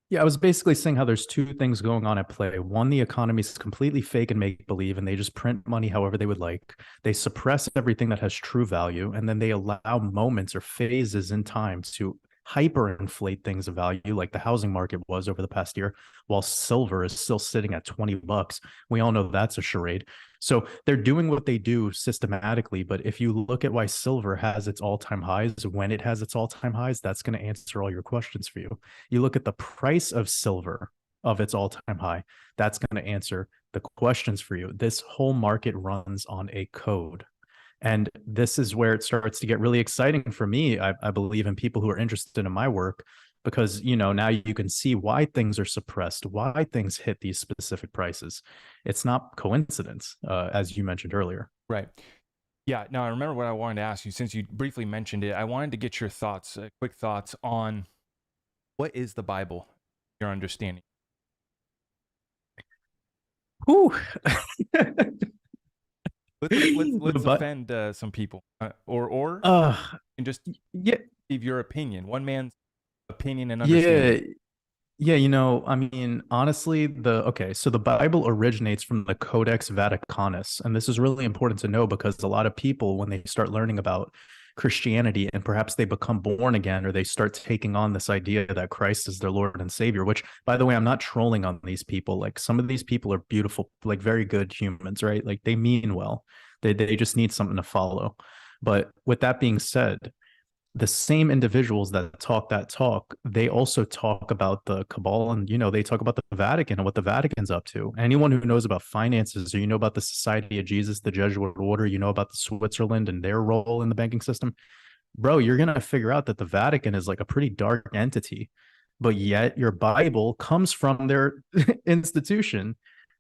Yeah, I was basically saying how there's 2 things going on at play. One, the economy is completely fake and make believe, and they just print money however they would like. They suppress everything that has true value, and then they allow moments or phases in time to hyperinflate things of value, like the housing market was over the past year, while silver is still sitting at $20. We all know that's a charade. So they're doing what they do systematically. But if you look at why silver has its all-time highs, when it has its all-time highs, that's going to answer all your questions for you. You look at the price of silver of its all-time high, that's going to answer the questions for you. This whole market runs on a code. And this is where it starts to get really exciting for me, I believe, in people who are interested in my work, because now you can see why things are suppressed, why things hit these specific prices. It's not coincidence, as you mentioned earlier. right. Yeah. Now, I remember what I wanted to ask you, since you briefly mentioned it. I wanted to get your thoughts, quick thoughts on what is the Bible, your understanding. Whew. Let's offend some people, or and just yeah, give your opinion, one man's opinion and understanding. Yeah, I mean, honestly, so the Bible originates from the Codex Vaticanus, and this is really important to know because a lot of people, when they start learning about Christianity and perhaps they become born again, or they start taking on this idea that Christ is their Lord and Savior, which, by the way, I'm not trolling on these people. Like, some of these people are beautiful, like very good humans, right? Like, they mean well. They just need something to follow. But with that being said, the same individuals that talk, they also talk about the cabal, and they talk about the Vatican and what the Vatican's up to. Anyone who knows about finances, or about the Society of Jesus, the Jesuit order, about the Switzerland and their role in the banking system, bro, you're gonna figure out that the Vatican is like a pretty dark entity, but yet your Bible comes from their institution.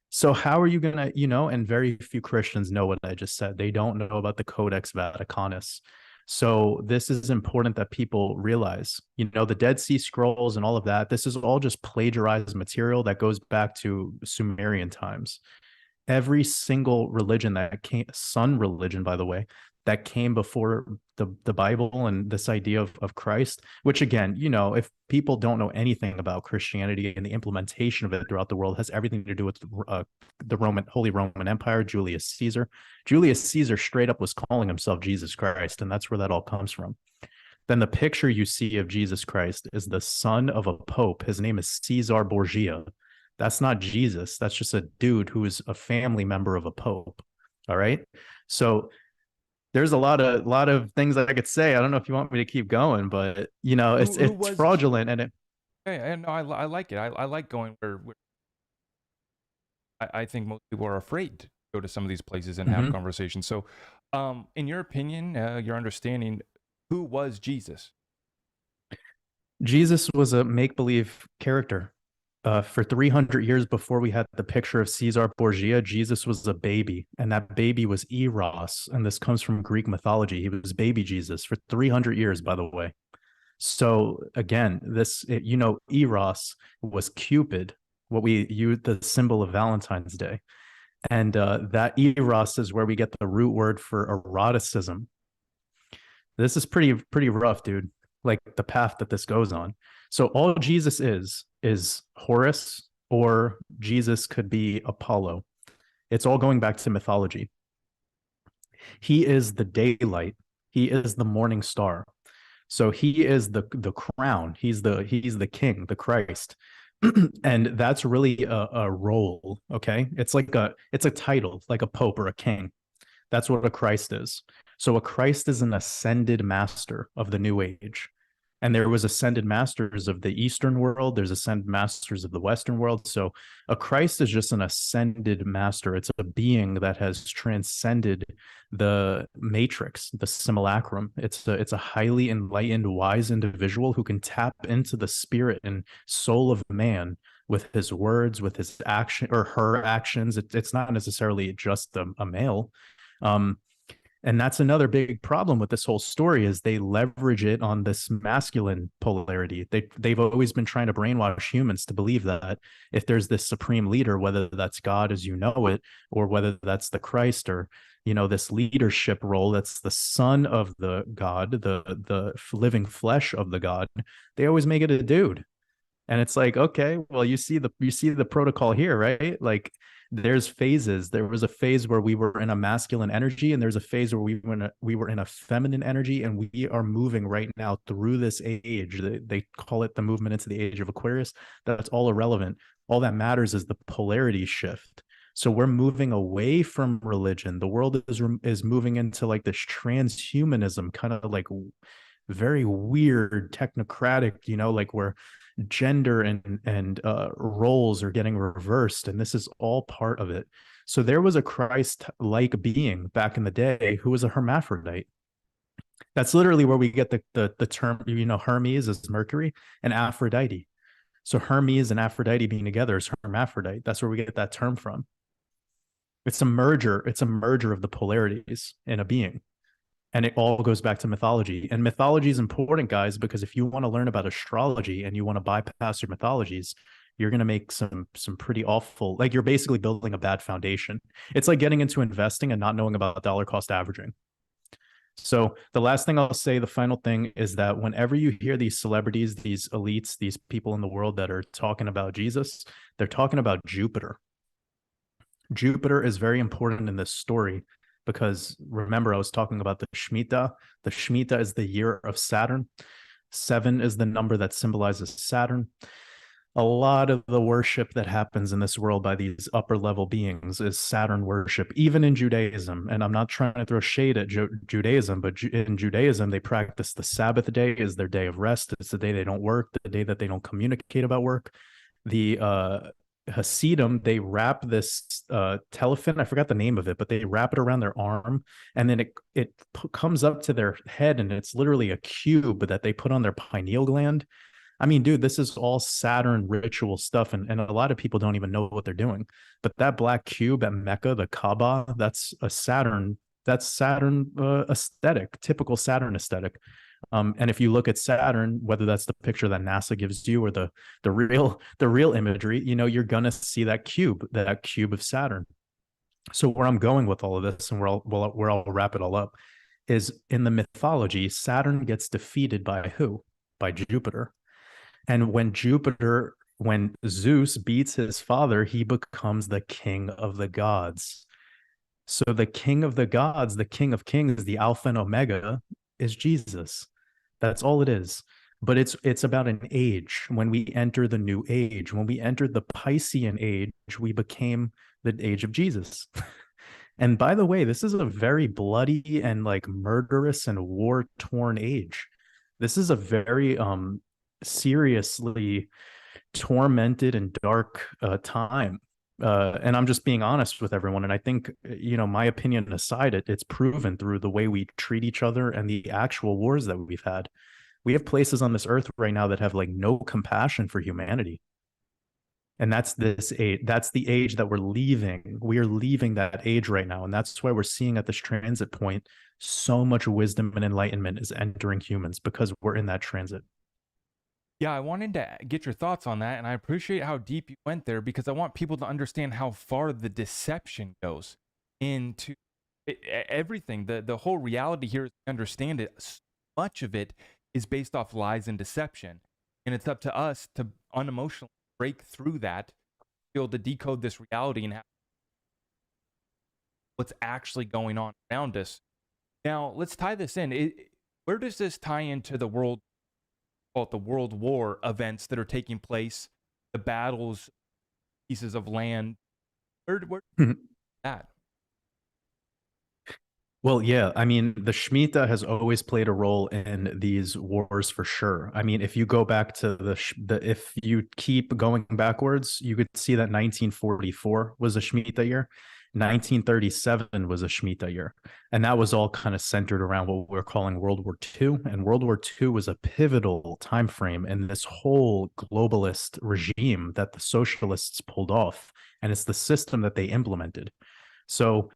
So how are you gonna, and very few Christians know what I just said. They don't know about the Codex Vaticanus. So this is important that people realize, the Dead Sea Scrolls and all of that. This is all just plagiarized material that goes back to Sumerian times. Every single religion that came, sun religion, by the way, that came before the Bible and this idea of Christ, which, again, if people don't know anything about Christianity and the implementation of it throughout the world, has everything to do with the Holy Roman Empire, Julius Caesar. Julius Caesar straight up was calling himself Jesus Christ, and that's where that all comes from. Then the picture you see of Jesus Christ is the son of a pope. His name is Caesar Borgia. That's not Jesus. That's just a dude who is a family member of a pope. All right. So there's a lot of things that I could say. I don't know if you want me to keep going, but it's fraudulent, and it. Hey, no, I like it. I like going where I think most people are afraid to go to some of these places and have conversations. So, in your opinion, your understanding, who was Jesus? Jesus was a make-believe character. For 300 years before we had the picture of Caesar Borgia, Jesus was a baby, and that baby was Eros, and this comes from Greek mythology. He was baby Jesus for 300 years, by the way. So again, Eros was Cupid, what we use, the symbol of Valentine's Day. And that eros is where we get the root word for eroticism. This is pretty rough, dude. Like the path that this goes on. So all Jesus is Horus, or Jesus could be Apollo. It's all going back to mythology. He is the daylight. He is the morning star. So he is the crown. He's the king, the Christ. And that's really a role. Okay. It's a title, like a pope or a king. That's what a Christ is. So a Christ is an ascended master of the new age. And there was ascended masters of the Eastern world. There's ascended masters of the Western world. So a Christ is just an ascended master. It's a being that has transcended the matrix, the simulacrum. It's a highly enlightened, wise individual who can tap into the spirit and soul of man with his words, with his action or her actions. It's not necessarily just a male. And that's another big problem with this whole story is they leverage it on this masculine polarity. They've always been trying to brainwash humans to believe that if there's this supreme leader, whether that's God as you know it, or whether that's the Christ, or this leadership role that's the son of the God, the living flesh of the God, they always make it a dude. And it's like, okay, well, you see the protocol here, right? Like there's phases. There was a phase where we were in a masculine energy, and there's a phase where we were in a feminine energy, and we are moving right now through this age. They call it the movement into the age of Aquarius. That's all irrelevant. All that matters is the polarity shift. So we're moving away from religion. The world is moving into like this transhumanism, kind of like very weird technocratic, like where gender and roles are getting reversed, and this is all part of it. So there was a Christ-like being back in the day who was a hermaphrodite. That's literally where we get the term, Hermes is Mercury and Aphrodite. So Hermes and Aphrodite being together is hermaphrodite. That's where we get that term from. It's a merger of the polarities in a being. And it all goes back to mythology. And mythology is important, guys, because if you want to learn about astrology and you want to bypass your mythologies, you're going to make some pretty awful, like you're basically building a bad foundation. It's like getting into investing and not knowing about dollar cost averaging. So the last thing I'll say, the final thing, is that whenever you hear these celebrities, these elites, these people in the world that are talking about Jesus, they're talking about Jupiter. Jupiter is very important in this story because remember, I was talking about the Shemitah. The Shemitah is the year of Saturn. 7 is the number that symbolizes Saturn. A lot of the worship that happens in this world by these upper level beings is Saturn worship, even in Judaism. And I'm not trying to throw shade at Judaism, but in Judaism, they practice the Sabbath day is their day of rest. It's the day they don't work, the day that they don't communicate about work. The Hasidim, they wrap this telephone, I forgot the name of it, but they wrap it around their arm, and then it comes up to their head, and it's literally a cube that they put on their pineal gland. I mean, dude, this is all Saturn ritual stuff, and a lot of people don't even know what they're doing. But that black cube at Mecca, the Kaaba, that's Saturn aesthetic, typical Saturn aesthetic. And if you look at Saturn, whether that's the picture that NASA gives you or the real imagery, you're gonna see that cube of Saturn. So where I'm going with all of this, and where I'll wrap it all up, is in the mythology, Saturn gets defeated by who? By Jupiter. And when Zeus beats his father, he becomes the king of the gods. So the king of the gods, the king of kings, the Alpha and Omega, is Jesus. That's all it is. But it's about an age. When we enter the new age, when we entered the Piscean age, we became the age of Jesus. And by the way, this is a very bloody and like murderous and war-torn age. This is a very seriously tormented and dark time. And I'm just being honest with everyone. And I think, my opinion aside, it's proven through the way we treat each other and the actual wars that we've had. We have places on this earth right now that have like no compassion for humanity. And that's this age. That's the age that we're leaving. We are leaving that age right now. And that's why we're seeing at this transit point, so much wisdom and enlightenment is entering humans, because we're in that transit. Yeah, I wanted to get your thoughts on that, and I appreciate how deep you went there because I want people to understand how far the deception goes into everything. The whole reality here, as we understand it, much of it is based off lies and deception, and it's up to us to unemotionally break through that, be able to decode this reality and what's actually going on around us. Now, let's tie this in. Where does this tie into the world, call it the World War events that are taking place, the battles, pieces of land? Where that? Well, yeah, I mean, the Shemitah has always played a role in these wars for sure. I mean, if you go back to if you keep going backwards, you could see that 1944 was a Shemitah year, 1937 was a Shemitah year, and that was all kind of centered around what we're calling World War II. And World War II was a pivotal time frame in this whole globalist regime that the socialists pulled off, and it's the system that they implemented. So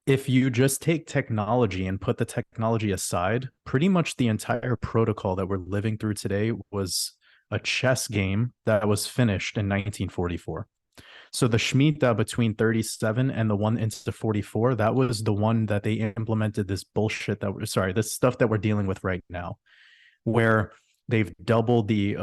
if you just take technology and put the technology aside, pretty much the entire protocol that we're living through today was a chess game that was finished in 1944. So the Shemitah between 37 and the one into 44, that was the one that they implemented this bullshit this stuff that we're dealing with right now, where they've doubled the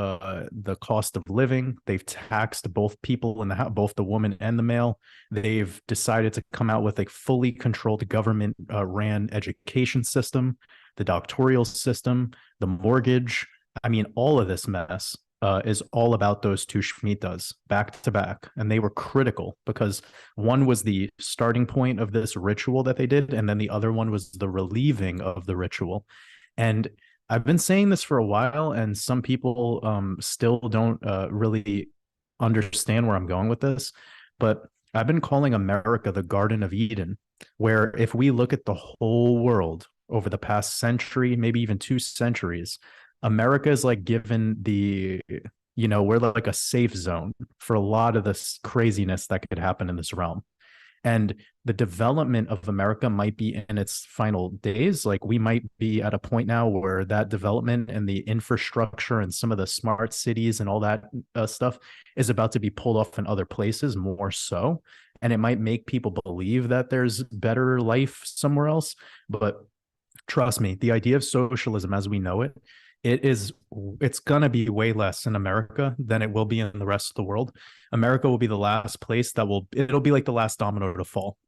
cost of living. They've taxed both people in the house, both the woman and the male. They've decided to come out with a fully controlled government ran education system, the doctoral system, the mortgage. I mean, all of this mess is all about those two Shemitahs back to back. And they were critical because one was the starting point of this ritual that they did, and then the other one was the relieving of the ritual. And I've been saying this for a while, and some people still don't really understand where I'm going with this. But I've been calling America the Garden of Eden, where if we look at the whole world over the past century, maybe even 2 centuries, America is like given we're like a safe zone for a lot of this craziness that could happen in this realm. And the development of America might be in its final days. Like we might be at a point now where that development and the infrastructure and some of the smart cities and all that stuff is about to be pulled off in other places more so. And it might make people believe that there's better life somewhere else. But trust me, the idea of socialism as we know it, it's going to be way less in America than it will be in the rest of the world. America will be the last place it'll be like the last domino to fall.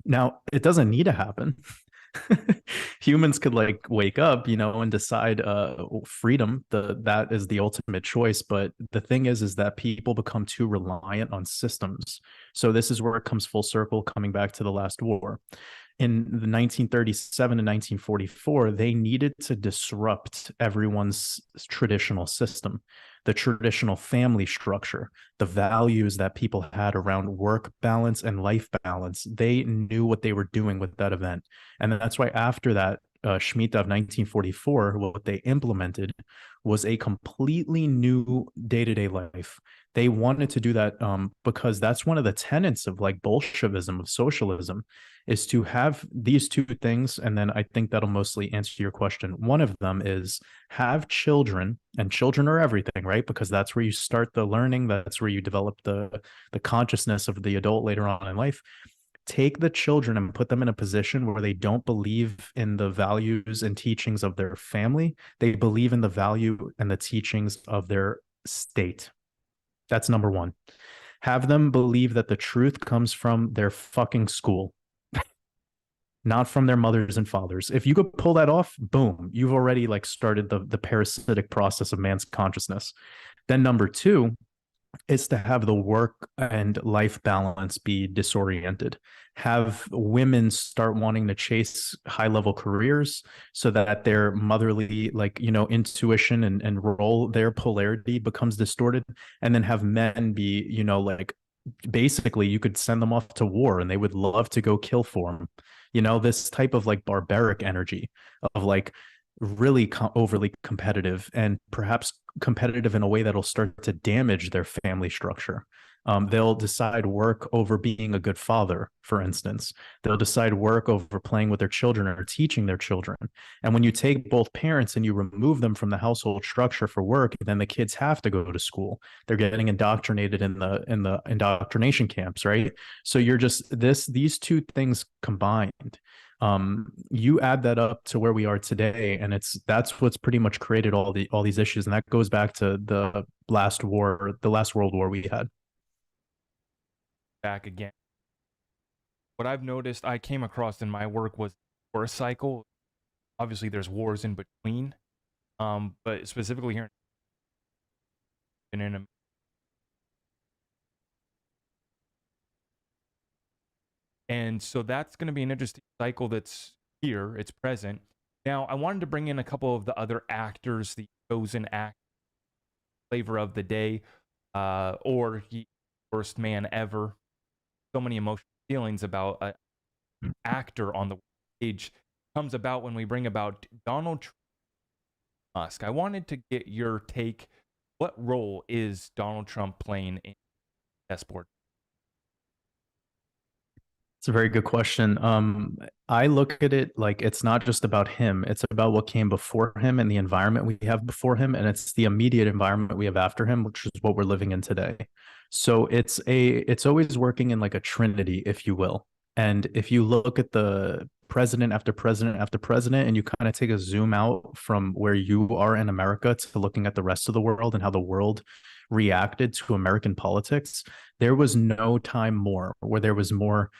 Now, it doesn't need to happen. Humans could like wake up, and decide freedom, that is the ultimate choice. But the thing is that people become too reliant on systems. So this is where it comes full circle, coming back to the last war. In the 1937 and 1944, they needed to disrupt everyone's traditional system, the traditional family structure, the values that people had around work balance and life balance. They knew what they were doing with that event. And that's why after that, Shemitah of 1944, what they implemented was a completely new day-to-day life. They wanted to do that because that's one of the tenets of like Bolshevism, of socialism, is to have these two things. And then I think that'll mostly answer your question. One of them is have children, and children are everything, right? Because that's where you start the learning. That's where you develop the consciousness of the adult later on in life. Take the children and put them in a position where they don't believe in the values and teachings of their family. They believe in the value and the teachings of their state. That's number one. Have them believe that the truth comes from their fucking school, not from their mothers and fathers. If you could pull that off, boom, you've already like started the parasitic process of man's consciousness. Then number two is to have the work and life balance be disoriented. Have women start wanting to chase high level careers so that their motherly, intuition and role, their polarity becomes distorted. And then have men be, basically you could send them off to war and they would love to go kill for them. This type of like barbaric energy of like really overly competitive, and perhaps competitive in a way that'll start to damage their family structure. They'll decide work over being a good father, for instance. They'll decide work over playing with their children or teaching their children. And when you take both parents and you remove them from the household structure for work, then the kids have to go to school. They're getting indoctrinated in the indoctrination camps, right? So you're just these two things combined. You add that up to where we are today, and that's what's pretty much created all these issues, and that goes back to the last world war we had. Back again. What I've noticed I came across in my work was war cycle. Obviously, there's wars in between, but specifically here in and so that's going to be an interesting cycle that's here. It's present. Now, I wanted to bring in a couple of the other actors, the chosen act, flavor of the day, or he worst man ever. So many emotional feelings about an actor on the stage comes about when we bring about Donald Musk. I wanted to get your take. What role is Donald Trump playing in chessboard? It's a very good question. I look at it like it's not just about him. It's about what came before him and the environment we have before him, and it's the immediate environment we have after him, which is what we're living in today. So it's always working in like a trinity, if you will. And if you look at the president after president after president, and you kind of take a zoom out from where you are in America to looking at the rest of the world and how the world reacted to American politics, there was no time more where there was more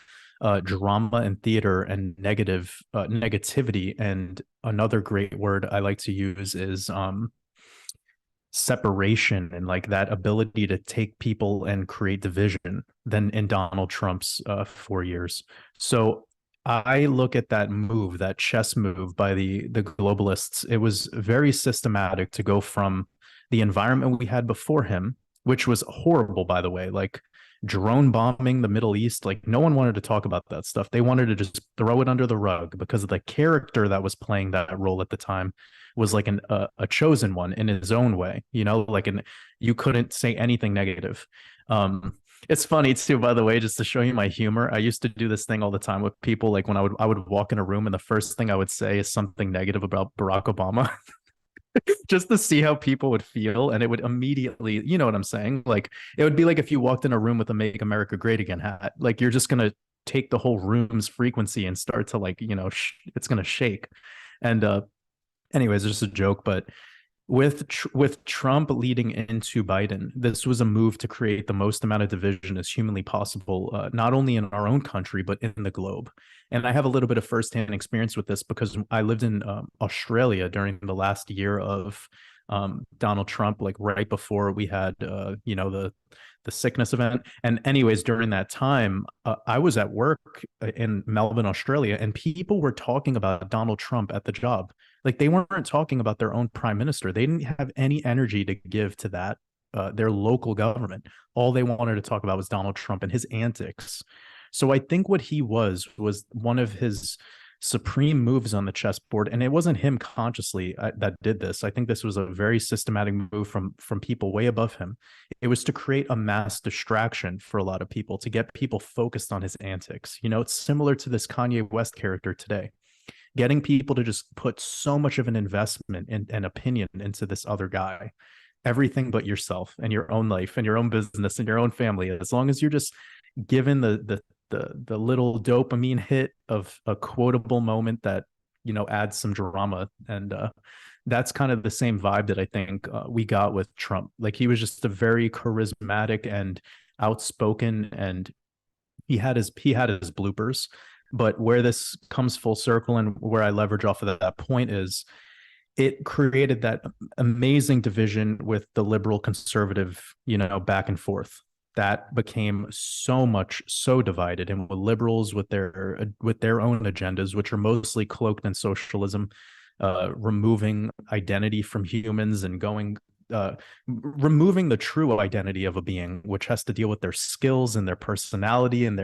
drama and theater and negativity. And another great word I like to use is separation, and like that ability to take people and create division than in Donald Trump's 4 years. So I look at that move, that chess move by the globalists. It was very systematic to go from the environment we had before him, which was horrible, by the way, like drone bombing the Middle East. Like no one wanted to talk about that stuff. They wanted to just throw it under the rug because of the character that was playing that role at the time was like a chosen one in his own way, you know, like you couldn't say anything negative. It's funny too, by the way, just to show you my humor. I used to do this thing all the time with people. Like when I would walk in a room and the first thing I would say is something negative about Barack Obama. Just to see how people would feel, and it would immediately, you know what I'm saying, like it would be like if you walked in a room with a Make America Great Again hat, like you're just gonna take the whole room's frequency and start to like, you know, it's gonna shake. And anyways, just a joke. But with Trump leading into Biden, this was a move to create the most amount of division as humanly possible, not only in our own country but in the globe. And I have a little bit of firsthand experience with this because I lived in Australia during the last year of Donald Trump, like right before we had, you know, the sickness event. And anyways, during that time, I was at work in Melbourne, Australia, and people were talking about Donald Trump at the job. Like they weren't talking about their own prime minister. They didn't have any energy to give to that, their local government. All they wanted to talk about was Donald Trump and his antics. So I think what he was one of his supreme moves on the chessboard, and it wasn't him consciously that did this. I think this was a very systematic move from people way above him. It was to create a mass distraction for a lot of people, to get people focused on his antics. You know, it's similar to this Kanye West character today, getting people to just put so much of an investment and opinion into this other guy, everything but yourself and your own life and your own business and your own family. As long as you're just given the little dopamine hit of a quotable moment that, you know, adds some drama. And that's kind of the same vibe that I think we got with Trump. Like he was just a very charismatic and outspoken, and he had his bloopers. But where this comes full circle and where I leverage off of that point is it created that amazing division with the liberal conservative, you know, back and forth. That became so divided, and with liberals with their own agendas, which are mostly cloaked in socialism, removing identity from humans and removing the true identity of a being, which has to deal with their skills and their personality and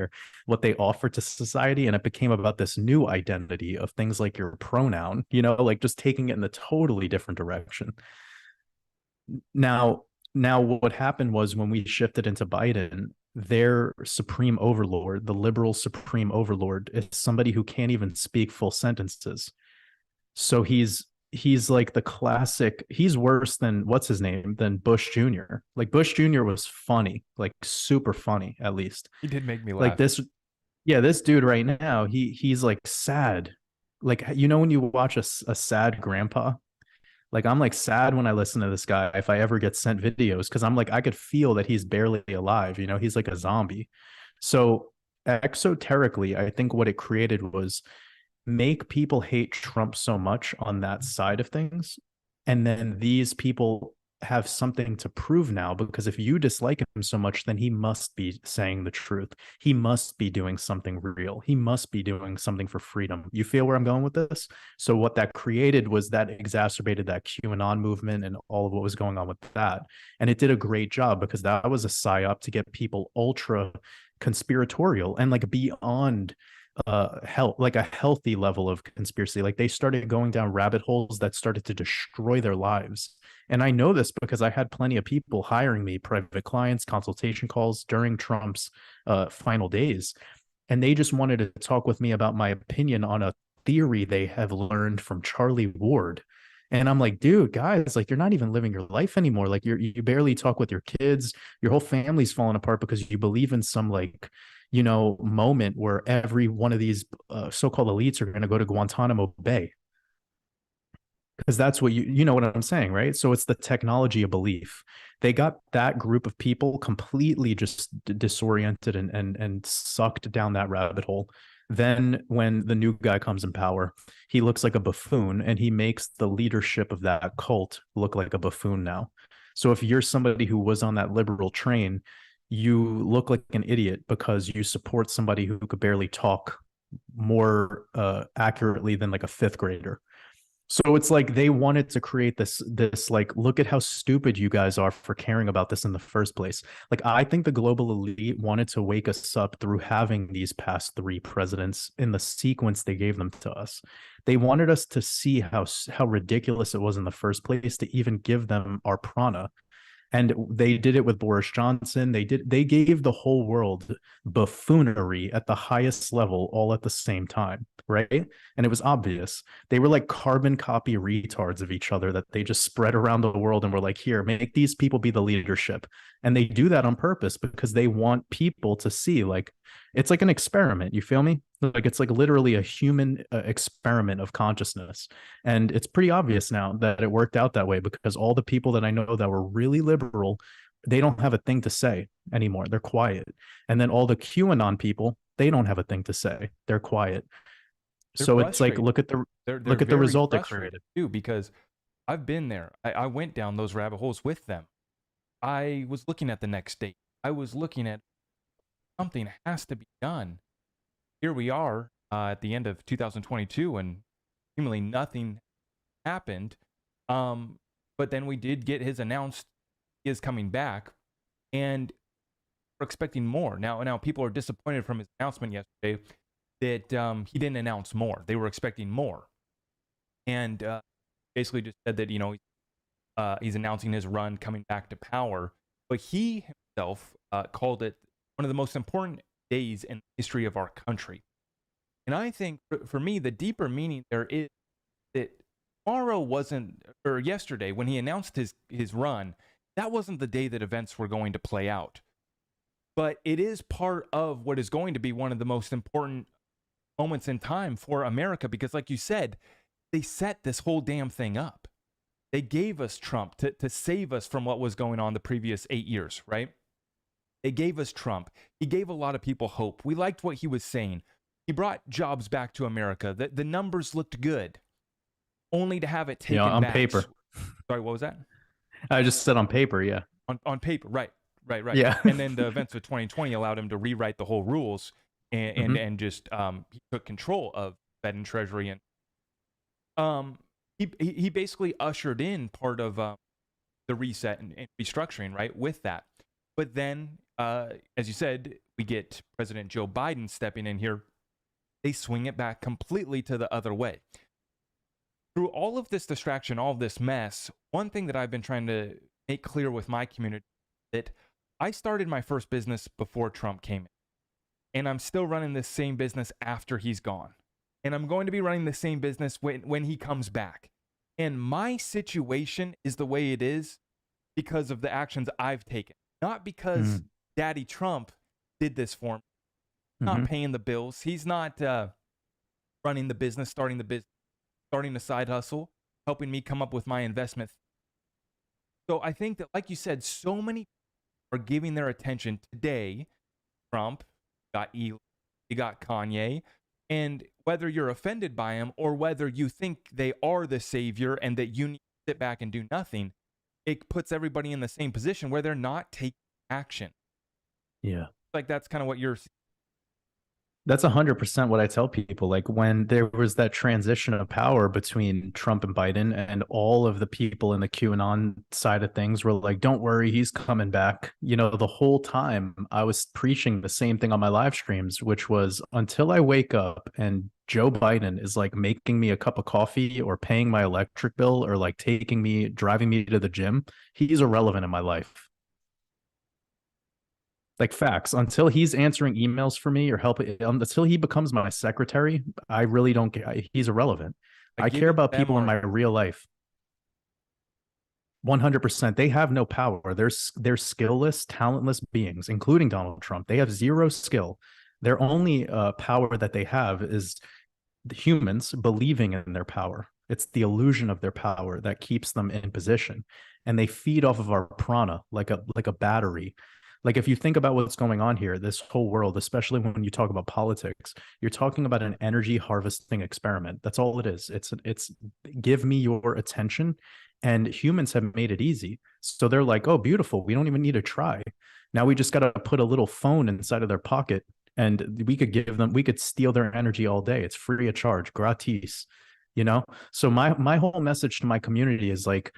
what they offer to society. And it became about this new identity of things like your pronoun, you know, like just taking it in a totally different direction. Now, Now, what happened was when we shifted into Biden, their supreme overlord, the liberal supreme overlord, is somebody who can't even speak full sentences. So he's like the classic. He's worse than what's his name than Bush Jr. Like Bush Jr. was funny, like super funny at least. He did make me Like laugh. this, yeah, this dude right now, he's like sad. Like you know when you watch a sad grandpa, like I'm like sad when I listen to this guy if I ever get sent videos because I'm like I could feel that he's barely alive. You know, he's like a zombie. So exoterically, I think what it created was make people hate Trump so much on that side of things. And then these people have something to prove now because if you dislike him so much, then he must be saying the truth. He must be doing something real. He must be doing something for freedom. You feel where I'm going with this? So, what that created was that exacerbated that QAnon movement and all of what was going on with that. And it did a great job because that was a psyop to get people ultra conspiratorial and like beyond like a healthy level of conspiracy. Like they started going down rabbit holes that started to destroy their lives. And I know this because I had plenty of people hiring me, private clients, consultation calls during Trump's final days, and they just wanted to talk with me about my opinion on a theory they have learned from Charlie Ward. And I'm like, dude, guys, like you're not even living your life anymore. Like you barely talk with your kids. Your whole family's falling apart because you believe in some like, you know, moment where every one of these so-called elites are going to go to Guantanamo Bay because that's what you know what I'm saying, right? So it's the technology of belief. They got that group of people completely just disoriented and sucked down that rabbit hole. Then when the new guy comes in power, he looks like a buffoon and he makes the leadership of that cult look like a buffoon now. So if you're somebody who was on that liberal train, you look like an idiot because you support somebody who could barely talk more accurately than like a fifth grader. So it's like they wanted to create this like look at how stupid you guys are for caring about this in the first place. Like I think the global elite wanted to wake us up through having these past three presidents in the sequence they gave them to us. They wanted us to see how ridiculous it was in the first place to even give them our prana. And they did it with Boris Johnson. They gave the whole world buffoonery at the highest level all at the same time, right? And it was obvious. They were like carbon copy retards of each other that they just spread around the world and were like, here, make these people be the leadership. And they do that on purpose because they want people to see like it's like an experiment. You feel me? Like it's like literally a human experiment of consciousness. And it's pretty obvious now that it worked out that way because all the people that I know that were really liberal, they don't have a thing to say anymore. They're quiet. And then all the QAnon people, they don't have a thing to say. They're quiet. They're So it's like frustrated. They're look at the very result they frustrated created. too, because I've been there. I went down those rabbit holes with them. I was looking at the next state. I was looking at something has to be done. Here we are at the end of 2022, and seemingly nothing happened. But then we did get his announced he is coming back, and we're expecting more. Now people are disappointed from his announcement yesterday that he didn't announce more. They were expecting more, and basically just said that he's announcing his run coming back to power. But he himself called it one of the most important days in the history of our country. And I think for me, the deeper meaning there is that tomorrow wasn't, or yesterday when he announced his run, that wasn't the day that events were going to play out. But it is part of what is going to be one of the most important moments in time for America because, like you said, they set this whole damn thing up. They gave us Trump to save us from what was going on the previous 8 years, right? They gave us Trump. He gave a lot of people hope. We liked what he was saying. He brought jobs back to America. The numbers looked good, only to have it taken Yeah, on back. paper. Sorry, what was that? I just said on paper, yeah. On paper, right. Yeah. And then the events of 2020 allowed him to rewrite the whole rules and just he took control of Fed and Treasury, and he basically ushered in part of the reset and restructuring, right, with that. But then, as you said, we get President Joe Biden stepping in here. They swing it back completely to the other way. Through all of this distraction, all of this mess, one thing that I've been trying to make clear with my community that I started my first business before Trump came in, and I'm still running this same business after he's gone. And I'm going to be running the same business when he comes back. And my situation is the way it is because of the actions I've taken, not because Mm. Daddy Trump did this for me. He's not Hmm. paying the bills. He's not running the business, starting the side hustle, helping me come up with my investment. So I think that, like you said, so many people are giving their attention today. Trump got Elon, you got Kanye, and whether you're offended by him or whether you think they are the savior and that you need to sit back and do nothing, it puts everybody in the same position where they're not taking action. Yeah. Like that's kind of what you're. That's 100% what I tell people. Like when there was that transition of power between Trump and Biden, and all of the people in the QAnon side of things were like, don't worry, he's coming back. You know, the whole time I was preaching the same thing on my live streams, which was until I wake up and Joe Biden is like making me a cup of coffee or paying my electric bill or like driving me to the gym, he's irrelevant in my life. Like facts, until he's answering emails for me or helping, until he becomes my secretary, I really don't care. He's irrelevant. I care Giving about them people in our. my real life. 100%. They have no power. They're skillless, talentless beings, including Donald Trump. They have zero skill. Their only power that they have is the humans believing in their power. It's the illusion of their power that keeps them in position, and they feed off of our prana like a battery. Like if you think about what's going on here, this whole world, especially when you talk about politics, you're talking about an energy harvesting experiment. That's all it is. It's give me your attention, and humans have made it easy. So they're like, oh, beautiful. We don't even need to try. Now we just got to put a little phone inside of their pocket, and we could steal their energy all day. It's free of charge, gratis, you know? So my whole message to my community is like,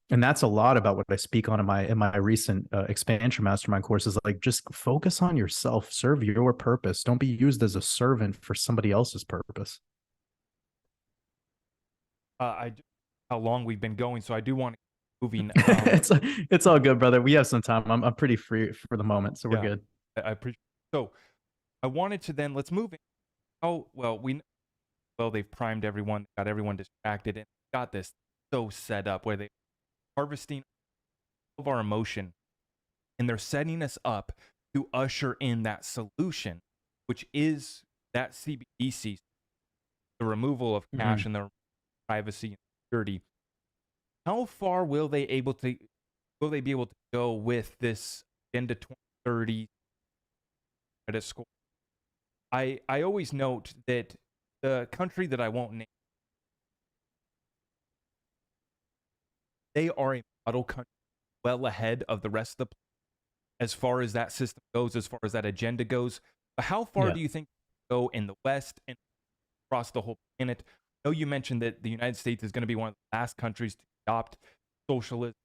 and that's a lot about what I speak on in my recent expansion mastermind course, is like, just focus on yourself, serve your purpose. Don't be used as a servant for somebody else's purpose. I how long we've been going, so I do want to keep moving. It's all good, brother. We have some time. I'm pretty free for the moment, so we're Yeah, good. I appreciate. So I wanted to then let's move in. Oh well, they've primed everyone, got everyone distracted, and got this so set up where they harvesting all of our emotion, and they're setting us up to usher in that solution, which is that CBDC, the removal of cash Mhm. and the privacy and security. How far will they be able to go with this Agenda 2030 credit score? I always note that the country that I won't name, they are a model country well ahead of the rest of the as far as that system goes, as far as that agenda goes. But how far Yeah. do you think go in the West and across the whole planet? I know you mentioned that the United States is going to be one of the last countries to adopt socialism,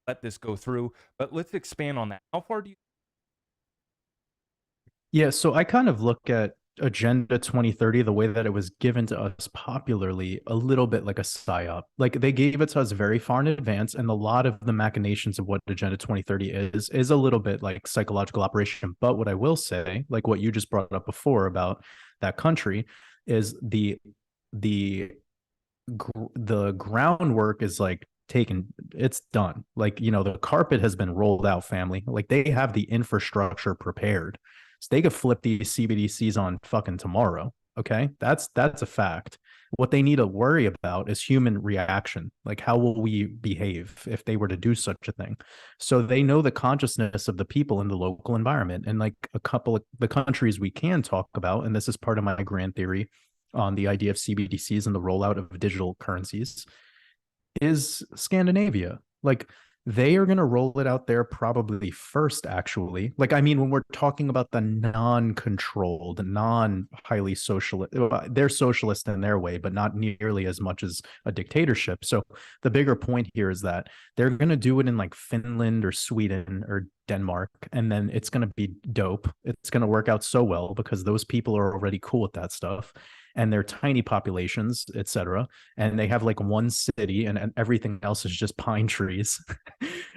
let this go through, but let's expand on that. How far do you? Yeah, so I kind of look at Agenda 2030, the way that it was given to us popularly, a little bit like a psyop. Like they gave it to us very far in advance, and a lot of the machinations of what Agenda 2030 is a little bit like psychological operation. But what I will say, like what you just brought up before about that country, is the the groundwork is like taken, it's done. Like, you know, the carpet has been rolled out, family. Like they have the infrastructure prepared, so they could flip these cbdcs on fucking tomorrow. Okay, that's a fact. What they need to worry about is human reaction. Like, how will we behave if they were to do such a thing? So they know the consciousness of the people in the local environment. And like a couple of the countries we can talk about, and this is part of my grand theory on the idea of CBDCs and the rollout of digital currencies, is Scandinavia. Like they are going to roll it out there probably first, actually. Like, I mean, when we're talking about the non-controlled, non-highly socialist, they're socialist in their way, but not nearly as much as a dictatorship. So the bigger point here is that they're going to do it in like Finland or Sweden or Denmark, and then it's going to be dope. It's going to work out so well because those people are already cool with that stuff. and they're tiny populations, etc. And they have like one city, and everything else is just pine trees.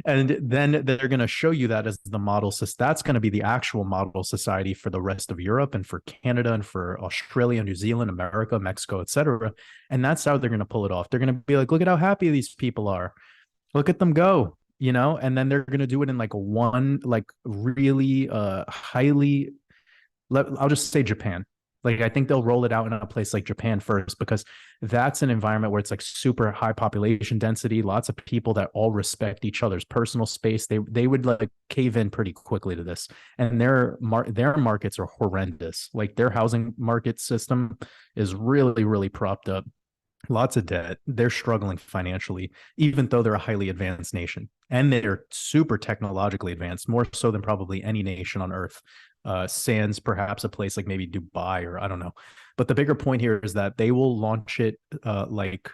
And then they're going to show you that as the model. So that's going to be the actual model society for the rest of Europe and for Canada and for Australia, New Zealand, America, Mexico, etc. And that's how they're going to pull it off. They're going to be like, look at how happy these people are. Look at them go, you know? And then they're going to do it in like one, like really highly, I'll just say Japan. Like, I think they'll roll it out in a place like Japan first, because that's an environment where it's like super high population density, lots of people that all respect each other's personal space. They would like cave in pretty quickly to this, and their markets are horrendous. Like their housing market system is really propped up. Lots of debt. They're struggling financially, even though they're a highly advanced nation, and they're super technologically advanced, more so than probably any nation on earth. Sans perhaps a place like maybe Dubai, or I don't know. But the bigger point here is that they will launch it like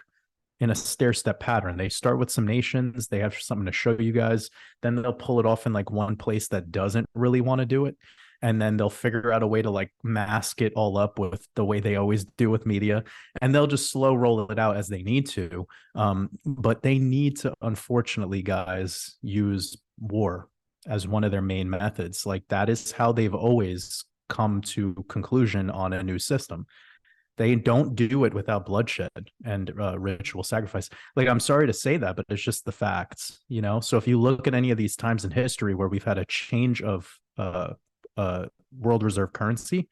in a stair step pattern. They start with some nations, they have something to show you guys, then they'll pull it off in like one place that doesn't really want to do it. And then they'll figure out a way to like mask it all up with the way they always do with media. And they'll just slow roll it out as they need to. But they need to, unfortunately, guys, use war as one of their main methods. Like that is how they've always come to conclusion on a new system. They don't do it without bloodshed and ritual sacrifice. Like, I'm sorry to say that, but it's just the facts, you know? So if you look at any of these times in history where we've had a change of world reserve currency,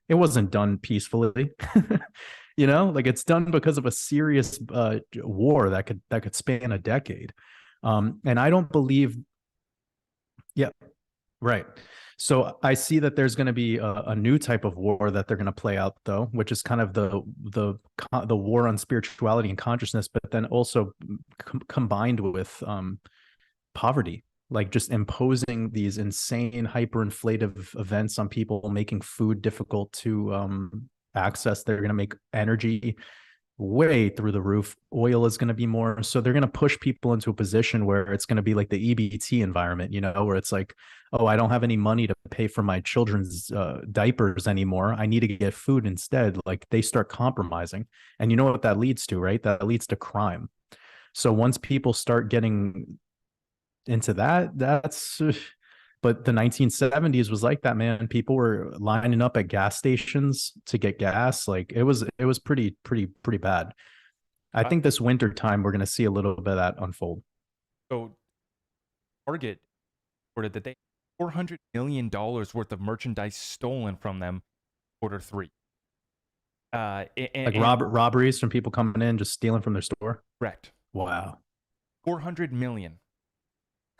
it wasn't done peacefully. You know, like it's done because of a serious war that could span a decade. And I don't believe, yeah, right. So I see that there's going to be a new type of war that they're going to play out, though, which is kind of the war on spirituality and consciousness, but then also combined with poverty, like just imposing these insane hyperinflative events on people, making food difficult to access. They're going to make energy way through the roof. Oil is going to be more. So they're going to push people into a position where it's going to be like the EBT environment, you know, where it's like, oh, I don't have any money to pay for my children's diapers anymore. I need to get food instead. Like they start compromising. And you know what that leads to, right? That leads to crime. So once people start getting into that, but the 1970s was like that, man. People were lining up at gas stations to get gas. Like it was pretty bad. I think this winter time we're going to see a little bit of that unfold. So Target reported that they $400 million worth of merchandise stolen from them Q3. Like robberies from people coming in, just stealing from their store. Correct. Wow. 400 million.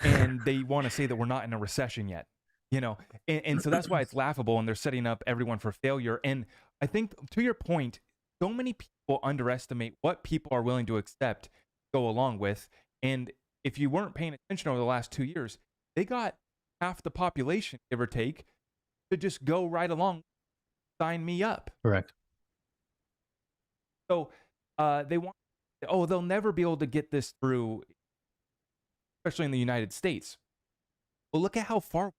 And they want to say that we're not in a recession yet, you know, and so that's why it's laughable, and they're setting up everyone for failure. And I think, to your point, so many people underestimate what people are willing to accept, go along with. And if you weren't paying attention over the last 2 years, they got half the population, give or take, to just go right along, sign me up. Correct. So they want, they'll never be able to get this through, especially in the United States. Well, look at how far,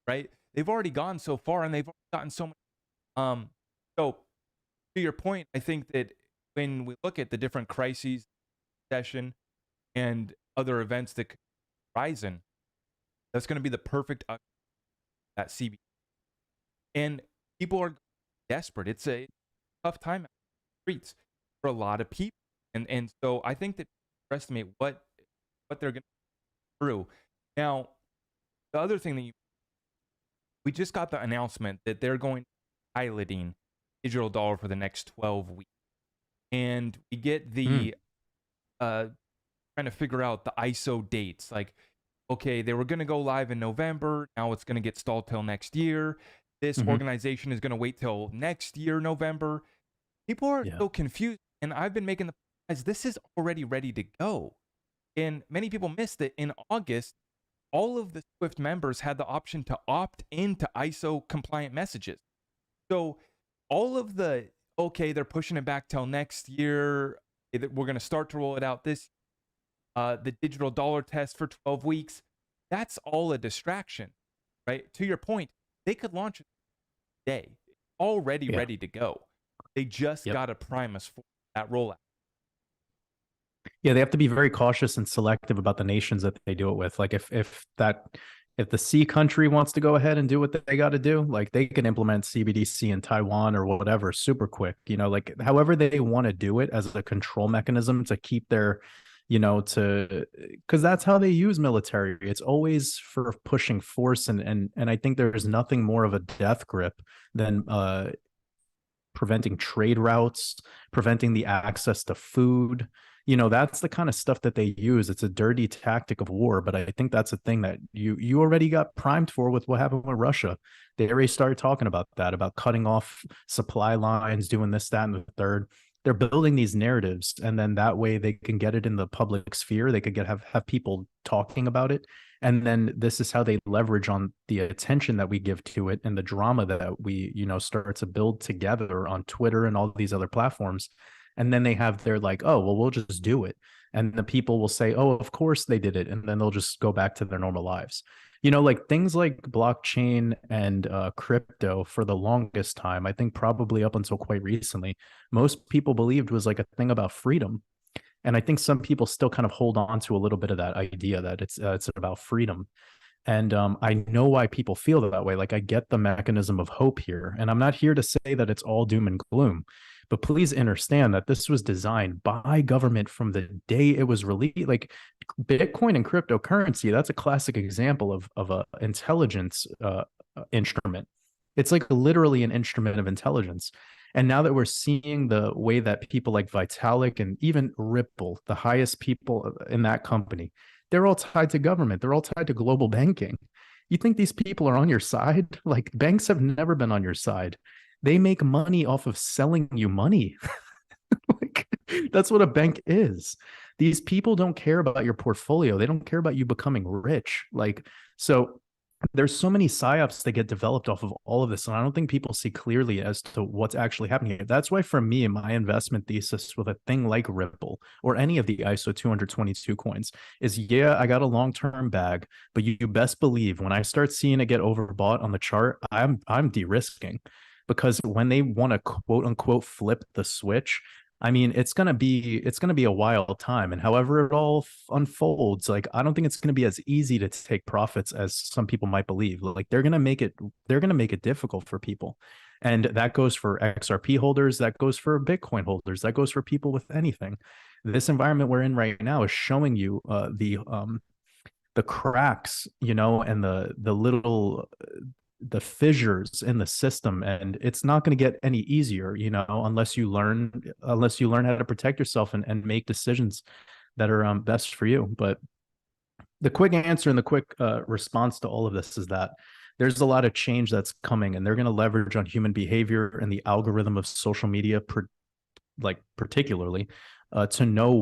right? They've already gone so far, and they've gotten so much. So to your point, I think that when we look at the different crises, recession, and other events that could rise in, that's going to be the perfect that CB. And people are desperate. It's a tough time out in the streets for a lot of people, and so I think that estimate what they're going to go through. Now, the other thing that we just got the announcement that they're going to be piloting digital dollar for the next 12 weeks. And we get the trying to figure out the ISO dates. Like, okay, they were going to go live in November. Now it's going to get stalled till next year. This organization is going to wait till next year, November. People are so confused. And I've been making this is already ready to go. And many people missed it. In August, all of the Swift members had the option to opt into ISO compliant messages. So all of they're pushing it back till next year. We're going to start to roll it out this the digital dollar test for 12 weeks. That's all a distraction, right? To your point, they could launch it today, already ready to go. They just Yep. got to prime us for that rollout. Yeah, they have to be very cautious and selective about the nations that they do it with. Like if the C country wants to go ahead and do what they got to do, like they can implement CBDC in Taiwan or whatever super quick, like however they want to do it as a control mechanism to keep their, to because that's how they use military. It's always for pushing force and I think there's nothing more of a death grip than preventing trade routes, preventing the access to food. That's the kind of stuff that they use. It's a dirty tactic of war, but I think that's a thing that you already got primed for with what happened with Russia. They already started talking about that, about cutting off supply lines, doing this, that, and the third. They're building these narratives, and then that way they can get it in the public sphere. They could have people talking about it, and then this is how they leverage on the attention that we give to it and the drama that we start to build together on Twitter and all these other platforms. And then they have their like, oh well, we'll just do it, and the people will say, oh, of course they did it, and then they'll just go back to their normal lives. Like things like blockchain and crypto for the longest time, I think probably up until quite recently, most people believed was like a thing about freedom. And I think some people still kind of hold on to a little bit of that idea that it's about freedom. And I know why people feel that way. Like I get the mechanism of hope here, and I'm not here to say that it's all doom and gloom, but please understand that this was designed by government from the day it was released. Like Bitcoin and cryptocurrency, that's a classic example of a intelligence instrument. It's like literally an instrument of intelligence. And now that we're seeing the way that people like Vitalik and even Ripple, the highest people in that company, they're all tied to government. They're all tied to global banking. You think these people are on your side? Like banks have never been on your side. They make money off of selling you money. Like that's what a bank is. These people don't care about your portfolio. They don't care about you becoming rich. Like, so there's so many psyops that get developed off of all of this, and I don't think people see clearly as to what's actually happening here. That's why for me, my investment thesis with a thing like Ripple or any of the ISO 222 coins is, yeah, I got a long-term bag, but you best believe when I start seeing it get overbought on the chart, I'm de-risking, because when they want to quote unquote flip the switch, I mean, it's gonna be a wild time, and however it all unfolds, like I don't think it's gonna be as easy to take profits as some people might believe. Like they're gonna make it difficult for people, and that goes for XRP holders, that goes for Bitcoin holders, that goes for people with anything. This environment we're in right now is showing you the cracks, and the little the fissures in the system, and it's not going to get any easier, unless you learn how to protect yourself and make decisions that are best for you. But the quick answer and the quick response to all of this is that there's a lot of change that's coming, and they're going to leverage on human behavior and the algorithm of social media, particularly to know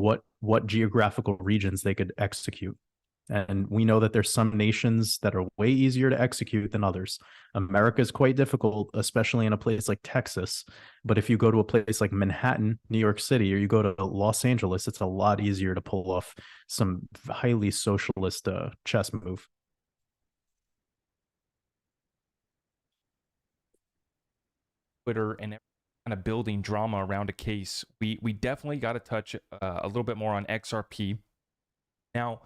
what geographical regions they could execute. And we know that there's some nations that are way easier to execute than others. America is quite difficult, especially in a place like Texas. But if you go to a place like Manhattan, New York City, or you go to Los Angeles, it's a lot easier to pull off some highly socialist chess move. Twitter and kind of building drama around a case, we definitely got to touch a little bit more on XRP. Now,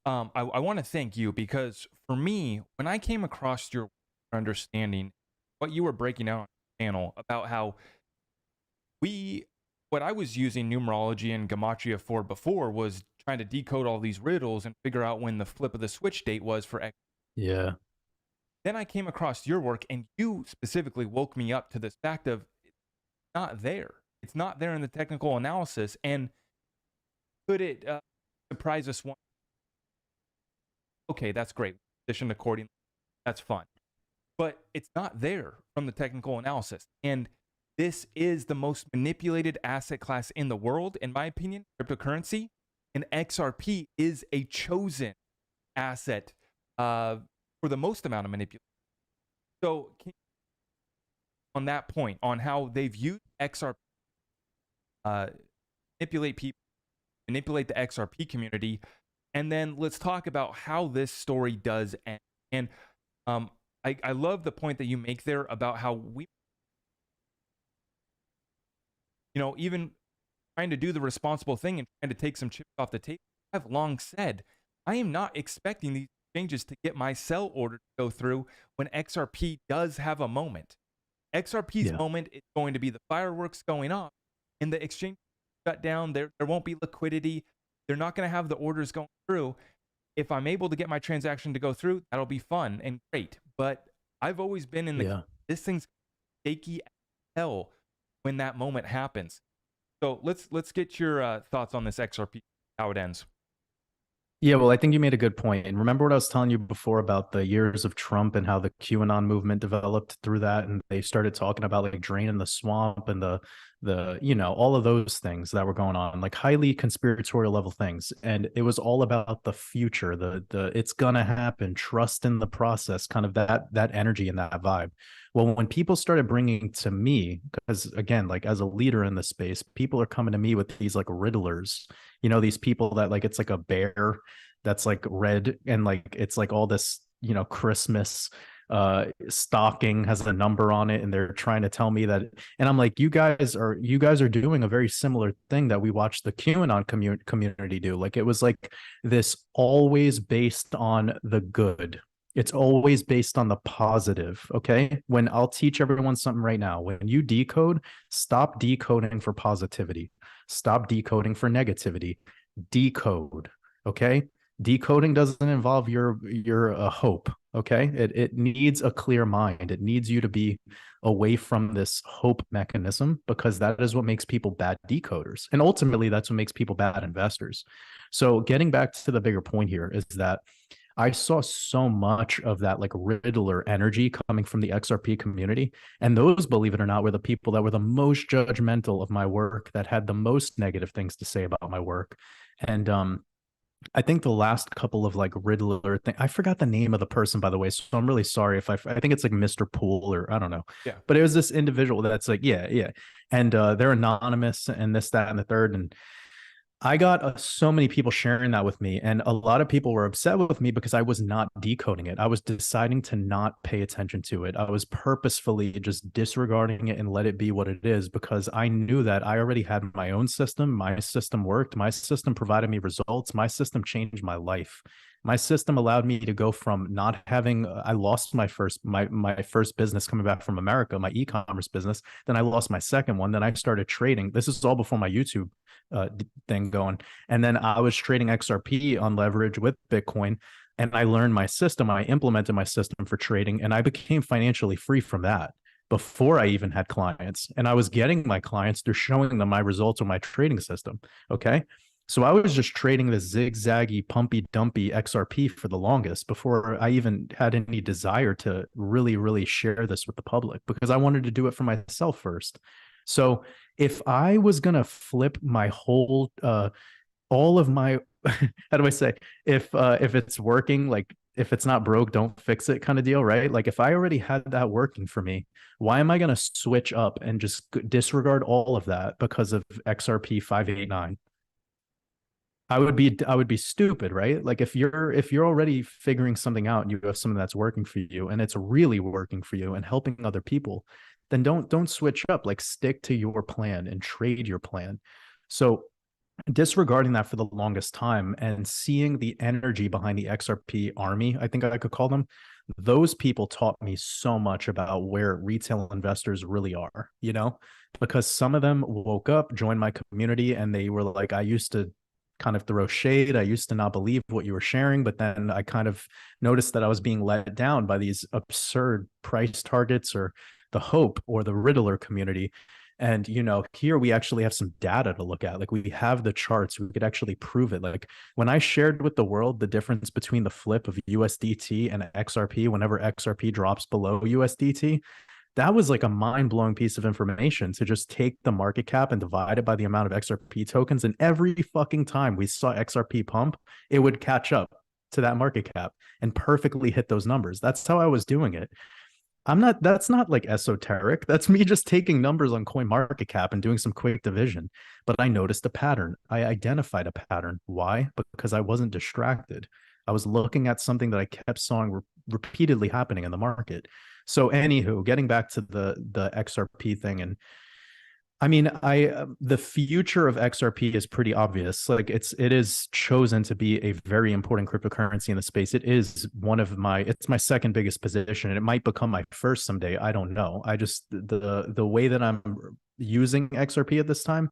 I want to thank you, because for me, when I came across your understanding, what you were breaking down on the channel about how what I was using numerology and gematria for before was trying to decode all these riddles and figure out when the flip of the switch date was for X. Yeah. Then I came across your work, and you specifically woke me up to this fact of it's not there. It's not there in the technical analysis. And could it surprise us one? Okay, that's great. Position accordingly. That's fun. But it's not there from the technical analysis. And this is the most manipulated asset class in the world, in my opinion, cryptocurrency. And XRP is a chosen asset for the most amount of manipulation. So on that point, on how they've used XRP, manipulate people, manipulate the XRP community, and then let's talk about how this story does end. And I love the point that you make there about how even trying to do the responsible thing and trying to take some chips off the table, I've long said I am not expecting these changes to get my sell order to go through when XRP does have a moment. XRP's Yeah. moment is going to be the fireworks going off and the exchange shut down. There won't be liquidity. They're not going to have the orders going through. If I'm able to get my transaction to go through, that'll be fun and great. But I've always been in Yeah. this thing's shaky as hell when that moment happens. So let's get your thoughts on this XRP, how it ends. Yeah, well, I think you made a good point. And remember what I was telling you before about the years of Trump and how the QAnon movement developed through that, and they started talking about like draining the swamp and the all of those things that were going on, like highly conspiratorial level things. And it was all about the future, the it's gonna happen, trust in the process, kind of that energy and that vibe. Well, when people started bringing to me, because again, like as a leader in the space, people are coming to me with these like riddlers, these people that like it's like a bear that's like red and like it's like all this Christmas stocking has a number on it, and they're trying to tell me that, and I'm like, you guys are doing a very similar thing that we watched the QAnon community do. Like it was like this always based on the good, it's always based on the positive. Okay, when I'll teach everyone something right now, when you decode, stop decoding for positivity, stop decoding for negativity, decode. Okay, decoding doesn't involve your hope. Okay, it needs a clear mind, it needs you to be away from this hope mechanism, because that is what makes people bad decoders, and ultimately that's what makes people bad investors. So getting back to the bigger point here is that I saw so much of that like Riddler energy coming from the XRP community. And those, believe it or not, were the people that were the most judgmental of my work, that had the most negative things to say about my work. And I think the last couple of like Riddler thing, I forgot the name of the person, by the way. So I'm really sorry if I think it's like Mr. Pool or I don't know. Yeah. But it was this individual that's like, yeah, yeah. And they're anonymous and this, that, and the third. And I got so many people sharing that with me, and a lot of people were upset with me because I was not decoding it. I was deciding to not pay attention to it. I was purposefully just disregarding it and let it be what it is, because I knew that I already had my own system. My system worked. My system provided me results. My system changed my life. My system allowed me to go from not having, I lost my first business coming back from America, my e-commerce business. Then I lost my second one. Then I started trading. This is all before my YouTube thing going. And then I was trading XRP on leverage with Bitcoin, and I learned my system. I implemented my system for trading, and I became financially free from that before I even had clients. And I was getting my clients through showing them my results on my trading system. Okay. So I was just trading the zigzaggy, pumpy, dumpy XRP for the longest before I even had any desire to really, really share this with the public, because I wanted to do it for myself first. So if I was going to flip my whole, all of my, how do I say, if it's working, like if it's not broke, don't fix it kind of deal, right? Like if I already had that working for me, why am I going to switch up and just disregard all of that because of XRP 589? I would be stupid, right? Like if you're already figuring something out and you have something that's working for you and it's really working for you and helping other people, then don't switch up. Like stick to your plan and trade your plan. So disregarding that for the longest time and seeing the energy behind the XRP army, I think I could call them, those people taught me so much about where retail investors really are, because some of them woke up, joined my community, and they were like, I used to kind of throw shade. I used to not believe what you were sharing, but then I kind of noticed that I was being let down by these absurd price targets or the hope or the Riddler community. And, here we actually have some data to look at. Like we have the charts, we could actually prove it. Like when I shared with the world the difference between the flip of USDT and XRP, whenever XRP drops below USDT, that was like a mind-blowing piece of information, to just take the market cap and divide it by the amount of XRP tokens. And every fucking time we saw XRP pump, it would catch up to that market cap and perfectly hit those numbers. That's how I was doing it. That's not like esoteric. That's me just taking numbers on coin market cap and doing some quick division. But I noticed a pattern. I identified a pattern. Why? Because I wasn't distracted. I was looking at something that I kept seeing repeatedly happening in the market. So anywho, getting back to the XRP thing, and I mean, the future of XRP is pretty obvious. Like it is chosen to be a very important cryptocurrency in the space. It is it's my second biggest position, and it might become my first someday. I don't know. I just the way that I'm using XRP at this time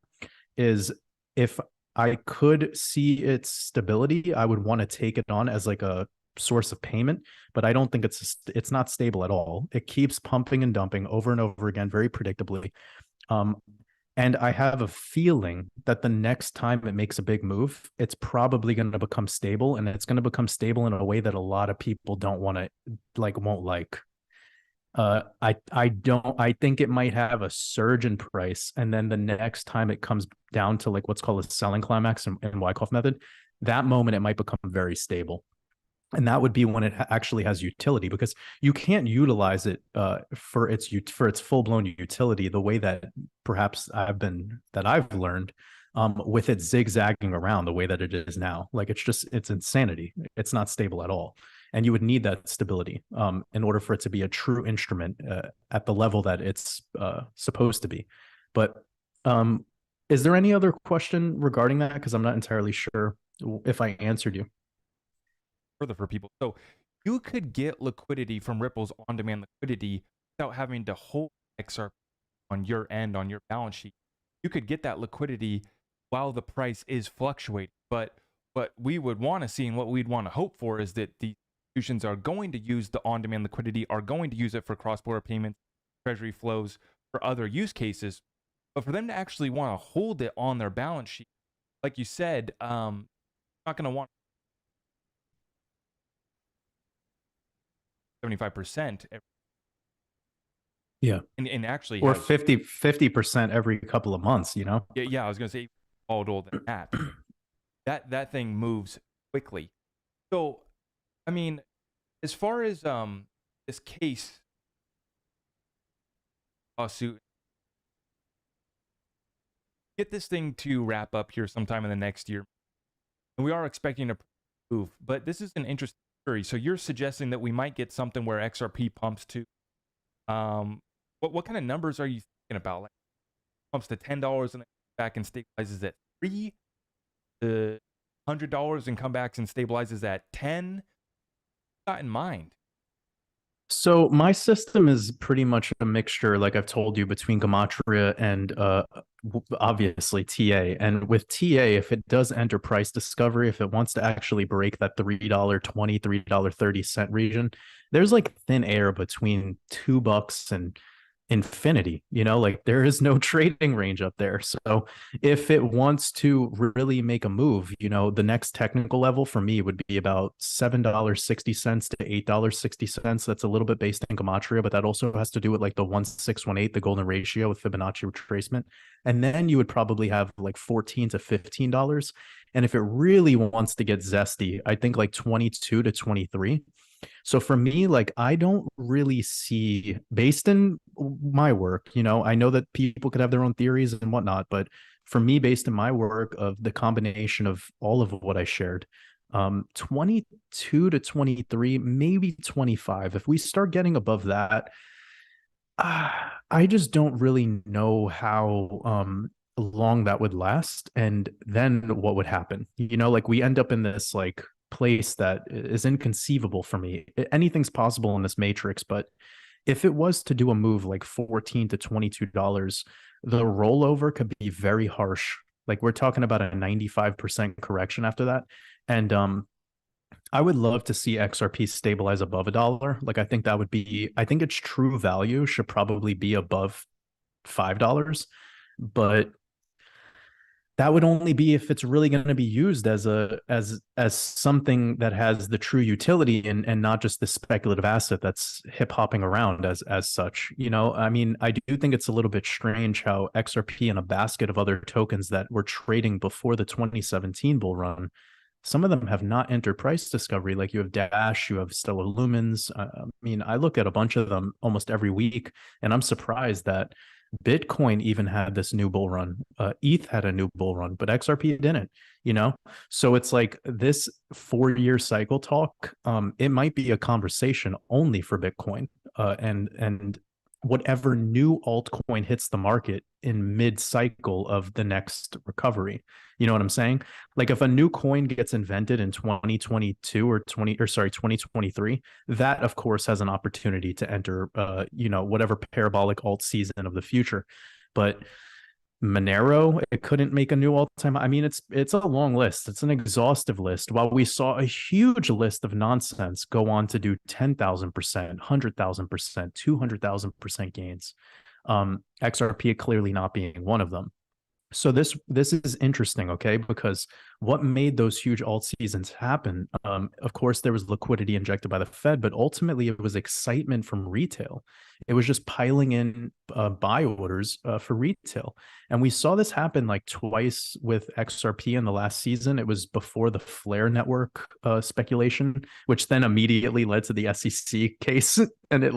is, if I could see its stability, I would want to take it on as like a source of payment, but I don't think it's not stable at all. It keeps pumping and dumping over and over again, very predictably. Um, and I have a feeling that the next time it makes a big move, it's probably going to become stable, and it's going to become stable in a way that a lot of people don't want to won't like. I think it might have a surge in price, and then the next time it comes down to like what's called a selling climax in Wyckoff method, that moment it might become very stable. And that would be when it actually has utility, because you can't utilize it for its full-blown utility the way that perhaps I've learned, with it zigzagging around the way that it is now. Like it's insanity. It's not stable at all, and you would need that stability in order for it to be a true instrument at the level that it's supposed to be. But is there any other question regarding that? Because I'm not entirely sure if I answered you. Further for people. So you could get liquidity from Ripple's on-demand liquidity without having to hold XRP on your end, on your balance sheet. You could get that liquidity while the price is fluctuating. But what we would want to see and what we'd want to hope for is that the institutions are going to use the on-demand liquidity, are going to use it for cross-border payments, treasury flows, for other use cases. But for them to actually want to hold it on their balance sheet, like you said, not going to want 75%. Yeah. And actually Or has 50% every couple of months, you know? Yeah, I was gonna say volatile than that. That thing moves quickly. So, I mean, as far as this case lawsuit, get this thing to wrap up here sometime in the next year, and we are expecting a move. But this is an interesting theory. So you're suggesting that we might get something where XRP pumps to, what kind of numbers are you thinking about? Like pumps to $10 and then back and stabilizes at 3, to $100 and comebacks and stabilizes at 10. Got in mind? So my system is pretty much a mixture, like I've told you, between Gematria and obviously TA. And with TA, if it does enter price discovery, if it wants to actually break that $3.20, $3.30 region, there's like thin air between $2 and infinity, you know, like there is no trading range up there. So if it wants to really make a move, you know, the next technical level for me would be about $7.60 to $8.60. That's a little bit based in gematria, but that also has to do with like the 1,618, the golden ratio with Fibonacci retracement. And then you would probably have like $14 to $15. And if it really wants to get zesty, I think like 22 to 23. So for me, like I don't really see, based in my work, you know, I know that people could have their own theories and whatnot, but for me, based in my work of the combination of all of what I shared, 22 to 23, maybe 25. If we start getting above that, I just don't really know how long that would last, and then what would happen. You know, like we end up in this like place that is inconceivable for me. Anything's possible in this matrix, but if it was to do a move like $14 to $22, the rollover could be very harsh. Like we're talking about a 95% correction after that. And I would love to see XRP stabilize above $1. Like I think I think its true value should probably be above $5, but that would only be if it's really going to be used as something that has the true utility, and not just the speculative asset that's hip hopping around as such. You know, I mean, I do think it's a little bit strange how XRP and a basket of other tokens that were trading before the 2017 bull run, some of them have not entered price discovery. Like you have Dash, you have Stellar Lumens. I mean, I look at a bunch of them almost every week, and I'm surprised that Bitcoin even had this new bull run. ETH had a new bull run, but XRP didn't, you know? So it's like this 4-year cycle talk, it might be a conversation only for Bitcoin. And whatever new altcoin hits the market in mid cycle of the next recovery. You know what I'm saying? Like if a new coin gets invented in 2022 or 2023, that of course has an opportunity to enter whatever parabolic alt season of the future. But Monero, it couldn't make a new all-time. I mean, it's a long list. It's an exhaustive list. While we saw a huge list of nonsense go on to do 10,000%, 100,000%, 200,000% gains, XRP clearly not being one of them. So this is interesting, okay? Because what made those huge alt seasons happen? Of course, there was liquidity injected by the Fed, but ultimately it was excitement from retail. It was just piling in buy orders for retail, and we saw this happen like twice with XRP in the last season. It was before the Flare network speculation, which then immediately led to the SEC case, and it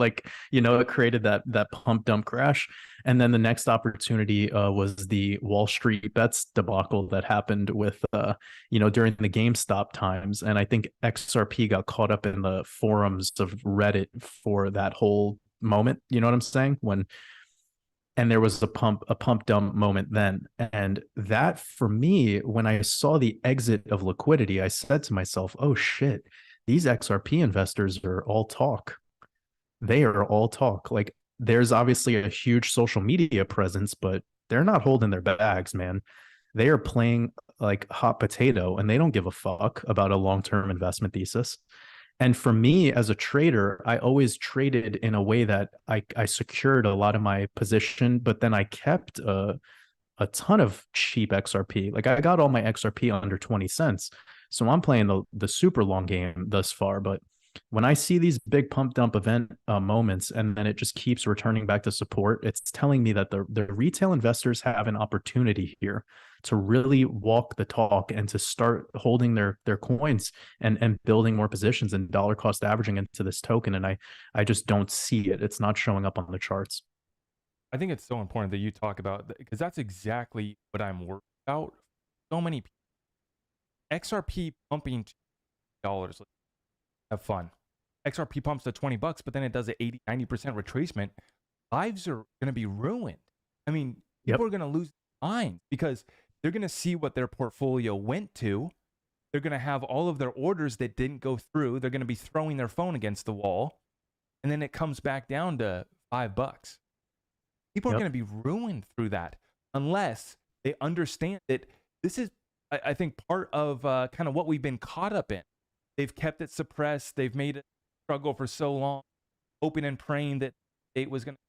it created that pump dump crash. And then the next opportunity was the Wall Street bets debacle that happened with, during the GameStop times. And I think XRP got caught up in the forums of Reddit for that whole moment. You know what I'm saying? And there was a pump dump moment then. And that for me, when I saw the exit of liquidity, I said to myself, oh shit, these XRP investors are all talk. They are all talk. Like, there's obviously a huge social media presence, but they're not holding their bags, man. They are playing like hot potato and they don't give a fuck about a long-term investment thesis. And for me as a trader, I always traded in a way that I secured a lot of my position, but then I kept a ton of cheap XRP. Like I got all my XRP under 20 cents. So I'm playing the super long game thus far, but when I see these big pump dump event moments and then it just keeps returning back to support, it's telling me that the retail investors have an opportunity here to really walk the talk and to start holding their coins and building more positions and dollar cost averaging into this token. And I just don't see it. It's not showing up on the charts. I think it's so important that you talk about, because that's exactly what I'm worried about. So many people, XRP pumping $2, have fun. XRP pumps to $20, but then it does an 80-90% retracement. Lives are going to be ruined. I mean, people are going to lose their mind because they're going to see what their portfolio went to. They're going to have all of their orders that didn't go through. They're going to be throwing their phone against the wall. And then it comes back down to $5. People are going to be ruined through that unless they understand that this is, I think, part of kind of what we've been caught up in. They've kept it suppressed. They've made it struggle for so long, hoping and praying that it was going to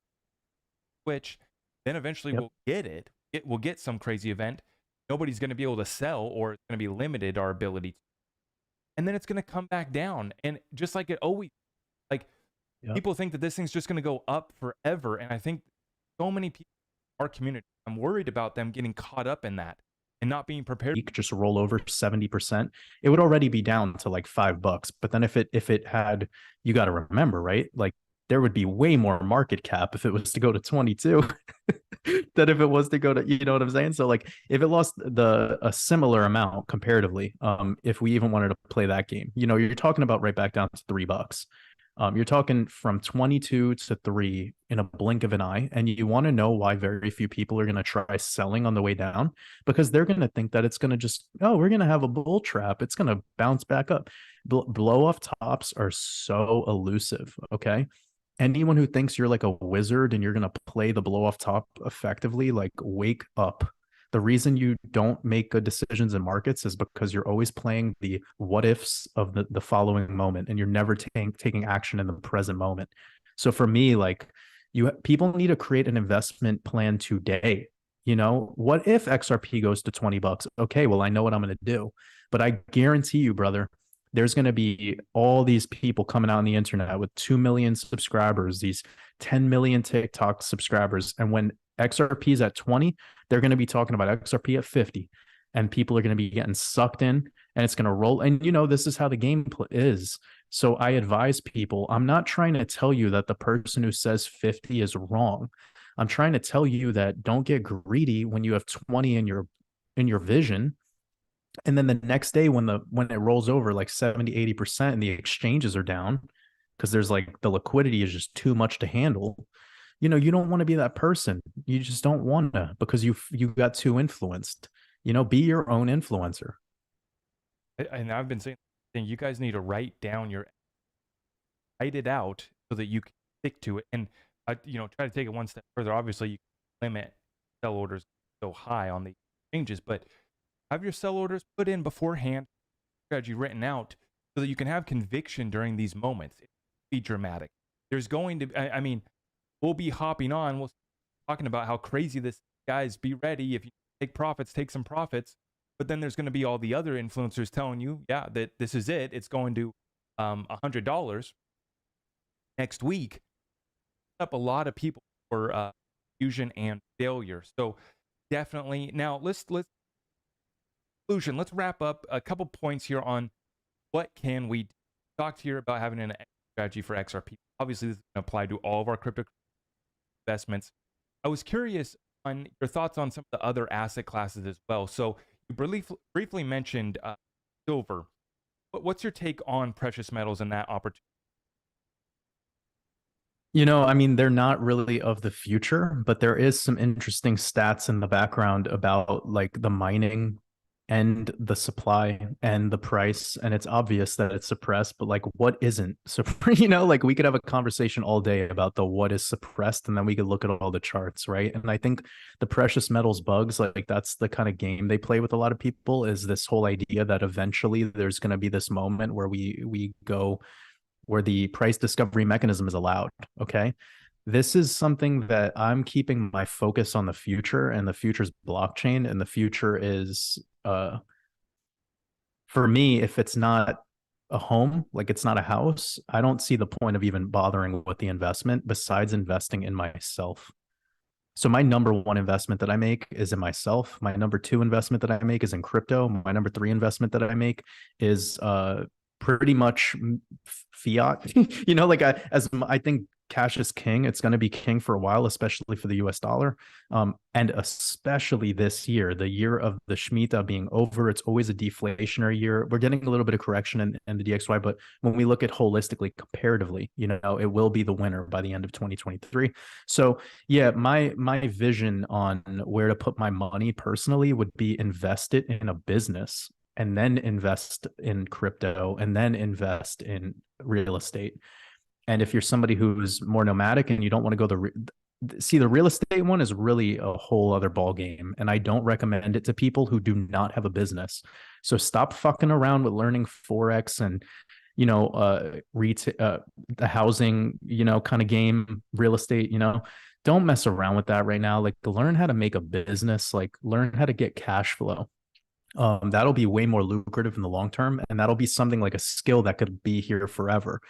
switch. Then eventually we'll get it. We'll get some crazy event. Nobody's going to be able to sell, or it's going to be limited our ability to. And then it's going to come back down. And just like it always, people think that this thing's just going to go up forever. And I think so many people in our community, I'm worried about them getting caught up in that and not being prepared. You could just roll over 70%. It would already be down to like $5. But then if it had, you got to remember, right? Like there would be way more market cap if it was to go to 22 than if it was to go to, you know what I'm saying? So like if it lost a similar amount comparatively, if we even wanted to play that game, you're talking about right back down to $3. You're talking from 22 to 3 in a blink of an eye. And you want to know why very few people are going to try selling on the way down, because they're going to think that it's going to just, we're going to have a bull trap. It's going to bounce back up. Blow off tops are so elusive. Okay. Anyone who thinks you're like a wizard and you're going to play the blow off top effectively, like wake up. The reason you don't make good decisions in markets is because you're always playing the what ifs of the following moment, and you're never taking action in the present moment. So for me, like people need to create an investment plan today. What if XRP goes to $20? Okay, well, I know what I'm going to do, but I guarantee you, brother, there's going to be all these people coming out on the internet with 2 million subscribers, these 10 million TikTok subscribers. And when XRP is at 20, they're going to be talking about XRP at 50, and people are going to be getting sucked in, and it's going to roll. And this is how the game is. So I advise people, I'm not trying to tell you that the person who says 50 is wrong. I'm trying to tell you that don't get greedy when you have 20 in your vision. And then the next day when it rolls over like 70-80% and the exchanges are down because there's like the liquidity is just too much to handle, you don't want to be that person. You just don't want to, because you got too influenced. Be your own influencer. And I've been saying, you guys need to write it out so that you can stick to it. And try to take it one step further. Obviously, you can limit sell orders so high on the exchanges, but have your sell orders put in beforehand, strategy written out, so that you can have conviction during these moments. It will be dramatic. There's going to, I mean, we'll be hopping on. We'll talking about how crazy this is. Guys, be ready. If you take profits, take some profits. But then there's going to be all the other influencers telling you, yeah, that this is it. It's going to $100 next week. Up a lot of people for fusion and failure. So definitely. Now let's conclusion. Let's wrap up a couple points here on what can we do. Talked here about having an strategy for XRP. Obviously, this is going to apply to all of our crypto investments. I was curious on your thoughts on some of the other asset classes as well. So you briefly mentioned silver. What's your take on precious metals and that opportunity? I mean, they're not really of the future, but there is some interesting stats in the background about like the mining and the supply and the price. And it's obvious that it's suppressed, but like what isn't? So, like we could have a conversation all day about the what is suppressed, and then we could look at all the charts, right? And I think the precious metals bugs, like that's the kind of game they play with a lot of people, is this whole idea that eventually there's going to be this moment where we go where the price discovery mechanism is allowed. Okay. This is something that I'm keeping my focus on the future, and the future is blockchain, and the future is, for me, if it's not a home, like it's not a house, I don't see the point of even bothering with the investment besides investing in myself. So my number one investment that I make is in myself. My number two investment that I make is in crypto. My number three investment that I make is pretty much fiat. Like I think cash is king. It's going to be king for a while, especially for the US dollar. And especially this year, the year of the Shemitah being over. It's always a deflationary year. We're getting a little bit of correction in the DXY, but when we look at holistically, comparatively, it will be the winner by the end of 2023. So yeah, my vision on where to put my money personally would be invest it in a business, and then invest in crypto, and then invest in real estate. And if you're somebody who's more nomadic and you don't want to go the real estate one is really a whole other ball game, and I don't recommend it to people who do not have a business. So stop fucking around with learning forex and retail, the housing, kind of game, real estate. Don't mess around with that right now. Like, learn how to make a business, like learn how to get cash flow. That'll be way more lucrative in the long term, and that'll be something like a skill that could be here forever.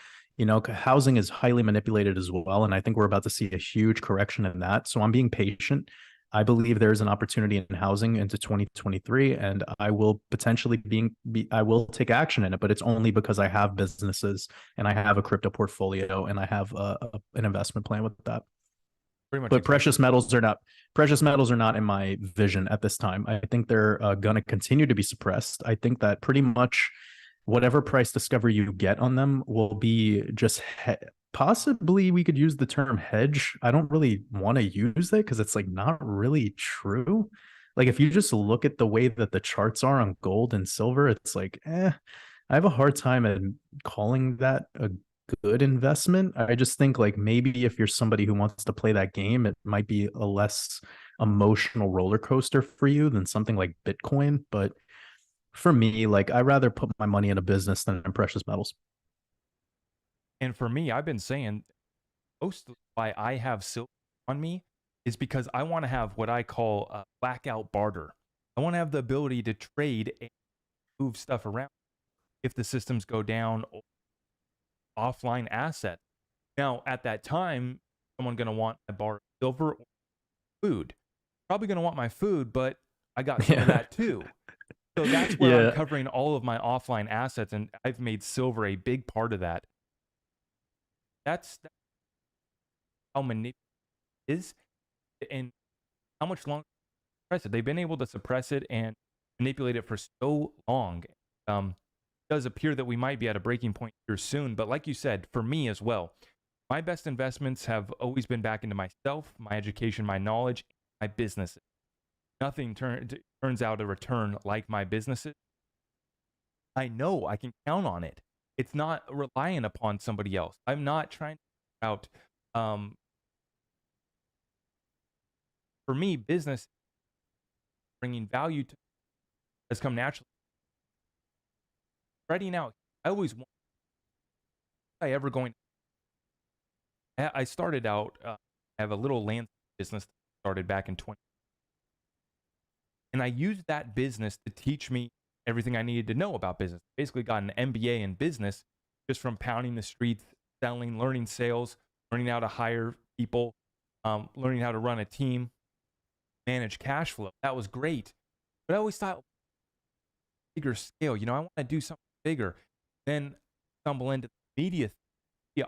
Housing is highly manipulated as well, and I think we're about to see a huge correction in that. So I'm being patient. I believe there's an opportunity in housing into 2023, and I will potentially I will take action in it, but it's only because I have businesses and I have a crypto portfolio and I have an investment plan with that. Pretty much But exactly. precious metals are not in my vision at this time. I think they're going to continue to be suppressed. I think that pretty much whatever price discovery you get on them will be just possibly, we could use the term hedge. I don't really want to use that because it's like not really true. Like if you just look at the way that the charts are on gold and silver, it's like, I have a hard time at calling that a good investment. I just think like maybe if you're somebody who wants to play that game, it might be a less emotional roller coaster for you than something like Bitcoin. But for me, like I'd rather put my money in a business than in precious metals. And for me, I've been saying most of why I have silver on me is because I want to have what I call a blackout barter. I want to have the ability to trade and move stuff around if the systems go down, offline assets. Now, at that time, someone going to want a bar of silver or food. Probably going to want my food, but I got some of that too. So that's where I'm covering all of my offline assets, and I've made silver a big part of that. That's how manipulative it is, and how much longer suppress it. They've been able to suppress it and manipulate it for so long. It does appear that we might be at a breaking point here soon. But like you said, for me as well, My best investments have always been back into myself, my education, my knowledge, my businesses. Nothing turns out a return like my businesses. I know I can count on it. It's not reliant upon somebody else. I'm not trying to figure out. Um, for me, business bringing value to has come naturally. Spreading out. I always want. I ever going? I started out. I have a little land business that started back in 20, and I used that business to teach me everything I needed to know about business. Basically, got an MBA in business just from pounding the streets, selling, learning sales, learning how to hire people, learning how to run a team, manage cash flow. That was great. But I always thought bigger scale. I want to do something bigger. Then stumble into the media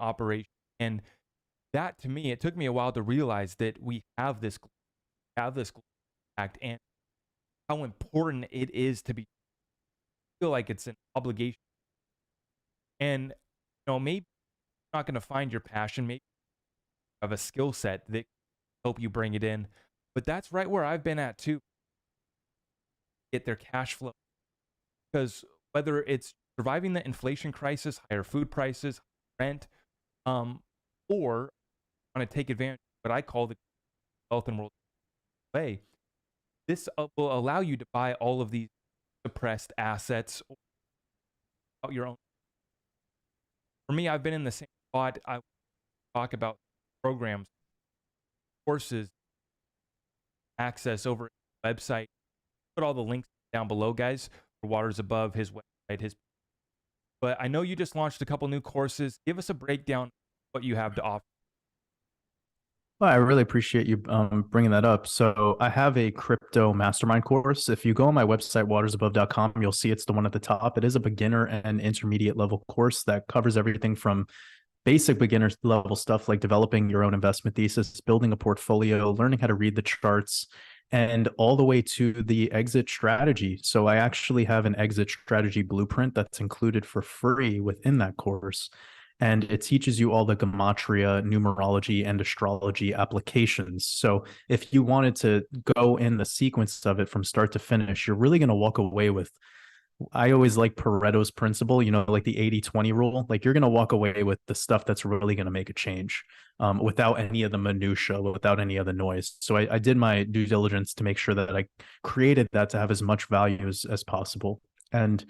operation. And that to me, it took me a while to realize that we have this impact and how important it is to feel like it's an obligation. And maybe you're not going to find your passion. Maybe you have a skill set that help you bring it in. But that's right where I've been at too. Get their cash flow. Because whether it's surviving the inflation crisis, higher food prices, rent, or want to take advantage of what I call the wealth and world way, this will allow you to buy all of these suppressed assets out your own. For me, I've been in the same spot. I talk about programs, courses, access over website. Put all the links down below, guys. For Waters Above, his website, But I know you just launched a couple new courses. Give us a breakdown of what you have to offer. Well, I really appreciate you bringing that up. So I have a crypto mastermind course. If you go on my website, watersabove.com, you'll see it's the one at the top. It is a beginner and intermediate level course that covers everything from basic beginner level stuff like developing your own investment thesis, building a portfolio, learning how to read the charts, and all the way to the exit strategy. So I actually have an exit strategy blueprint that's included for free within that course. And it teaches you all the gematria, numerology, and astrology applications. So if you wanted to go in the sequence of it from start to finish, you're really going to walk away with, I always like Pareto's principle, like the 80-20 rule. Like you're going to walk away with the stuff that's really going to make a change without any of the minutia, without any of the noise. So I did my due diligence to make sure that I created that to have as much value as possible. And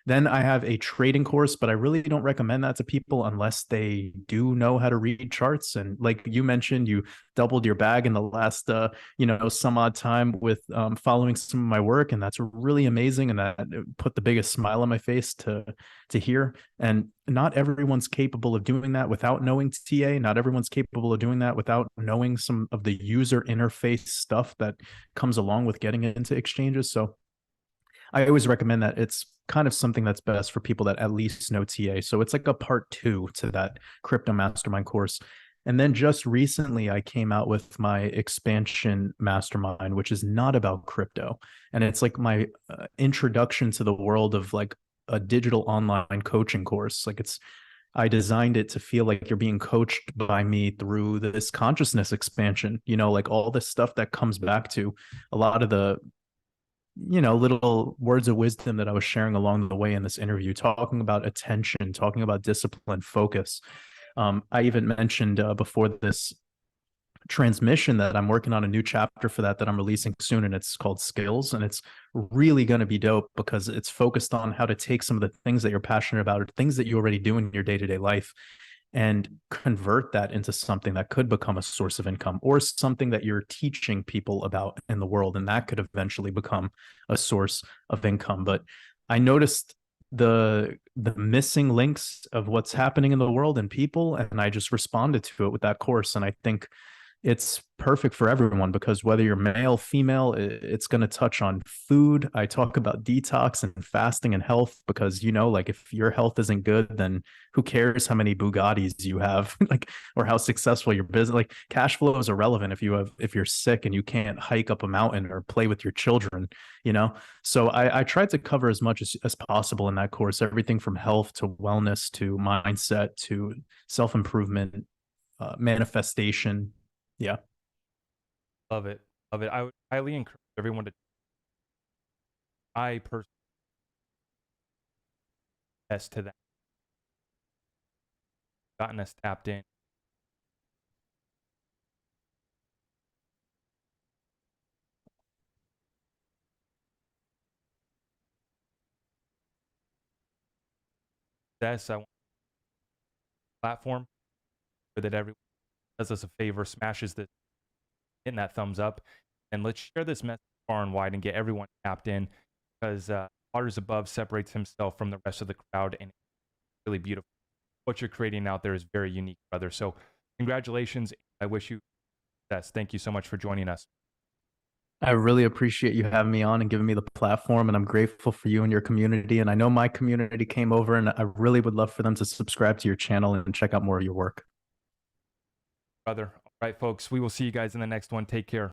then I have a trading course, but I really don't recommend that to people unless they do know how to read charts. And like you mentioned, you doubled your bag in the last, some odd time with following some of my work, and that's really amazing. And that put the biggest smile on my face to hear. And not everyone's capable of doing that without knowing TA. Not everyone's capable of doing that without knowing some of the user interface stuff that comes along with getting into exchanges. So I always recommend that it's kind of something that's best for people that at least know TA. So it's like a part 2 to that crypto mastermind course. And then just recently, I came out with my expansion mastermind, which is not about crypto. And it's like my introduction to the world of like a digital online coaching course. I designed it to feel like you're being coached by me through this consciousness expansion, like all this stuff that comes back to a lot of the little words of wisdom that I was sharing along the way in this interview, talking about attention, talking about discipline, focus. I even mentioned before this transmission that I'm working on a new chapter for that I'm releasing soon, and it's called Skills, and it's really going to be dope because it's focused on how to take some of the things that you're passionate about or things that you already do in your day-to-day life and convert that into something that could become a source of income or something that you're teaching people about in the world. And that could eventually become a source of income. But I noticed the missing links of what's happening in the world and people, and I just responded to it with that course. And I think it's perfect for everyone because whether you're male, female, it's going to touch on food. I talk about detox and fasting and health because, like if your health isn't good, then who cares how many Bugattis you have, or how successful your business, like cash flow is irrelevant if you're sick and you can't hike up a mountain or play with your children, So I tried to cover as much as possible in that course, everything from health to wellness to mindset to self-improvement, manifestation. Yeah. Love it. Love it. I would highly encourage everyone to. I personally attest to that. Gotten us tapped in. I want platform so that everyone does us a favor, smashes this, hitting that thumbs up, and let's share this message far and wide and get everyone tapped in, because Waters Above separates himself from the rest of the crowd, and it's really beautiful. What you're creating out there is very unique, brother. So congratulations. I wish you success. Thank you so much for joining us. I really appreciate you having me on and giving me the platform. And I'm grateful for you and your community. And I know my community came over, and I really would love for them to subscribe to your channel and check out more of your work. Brother. All right, folks. We will see you guys in the next one. Take care.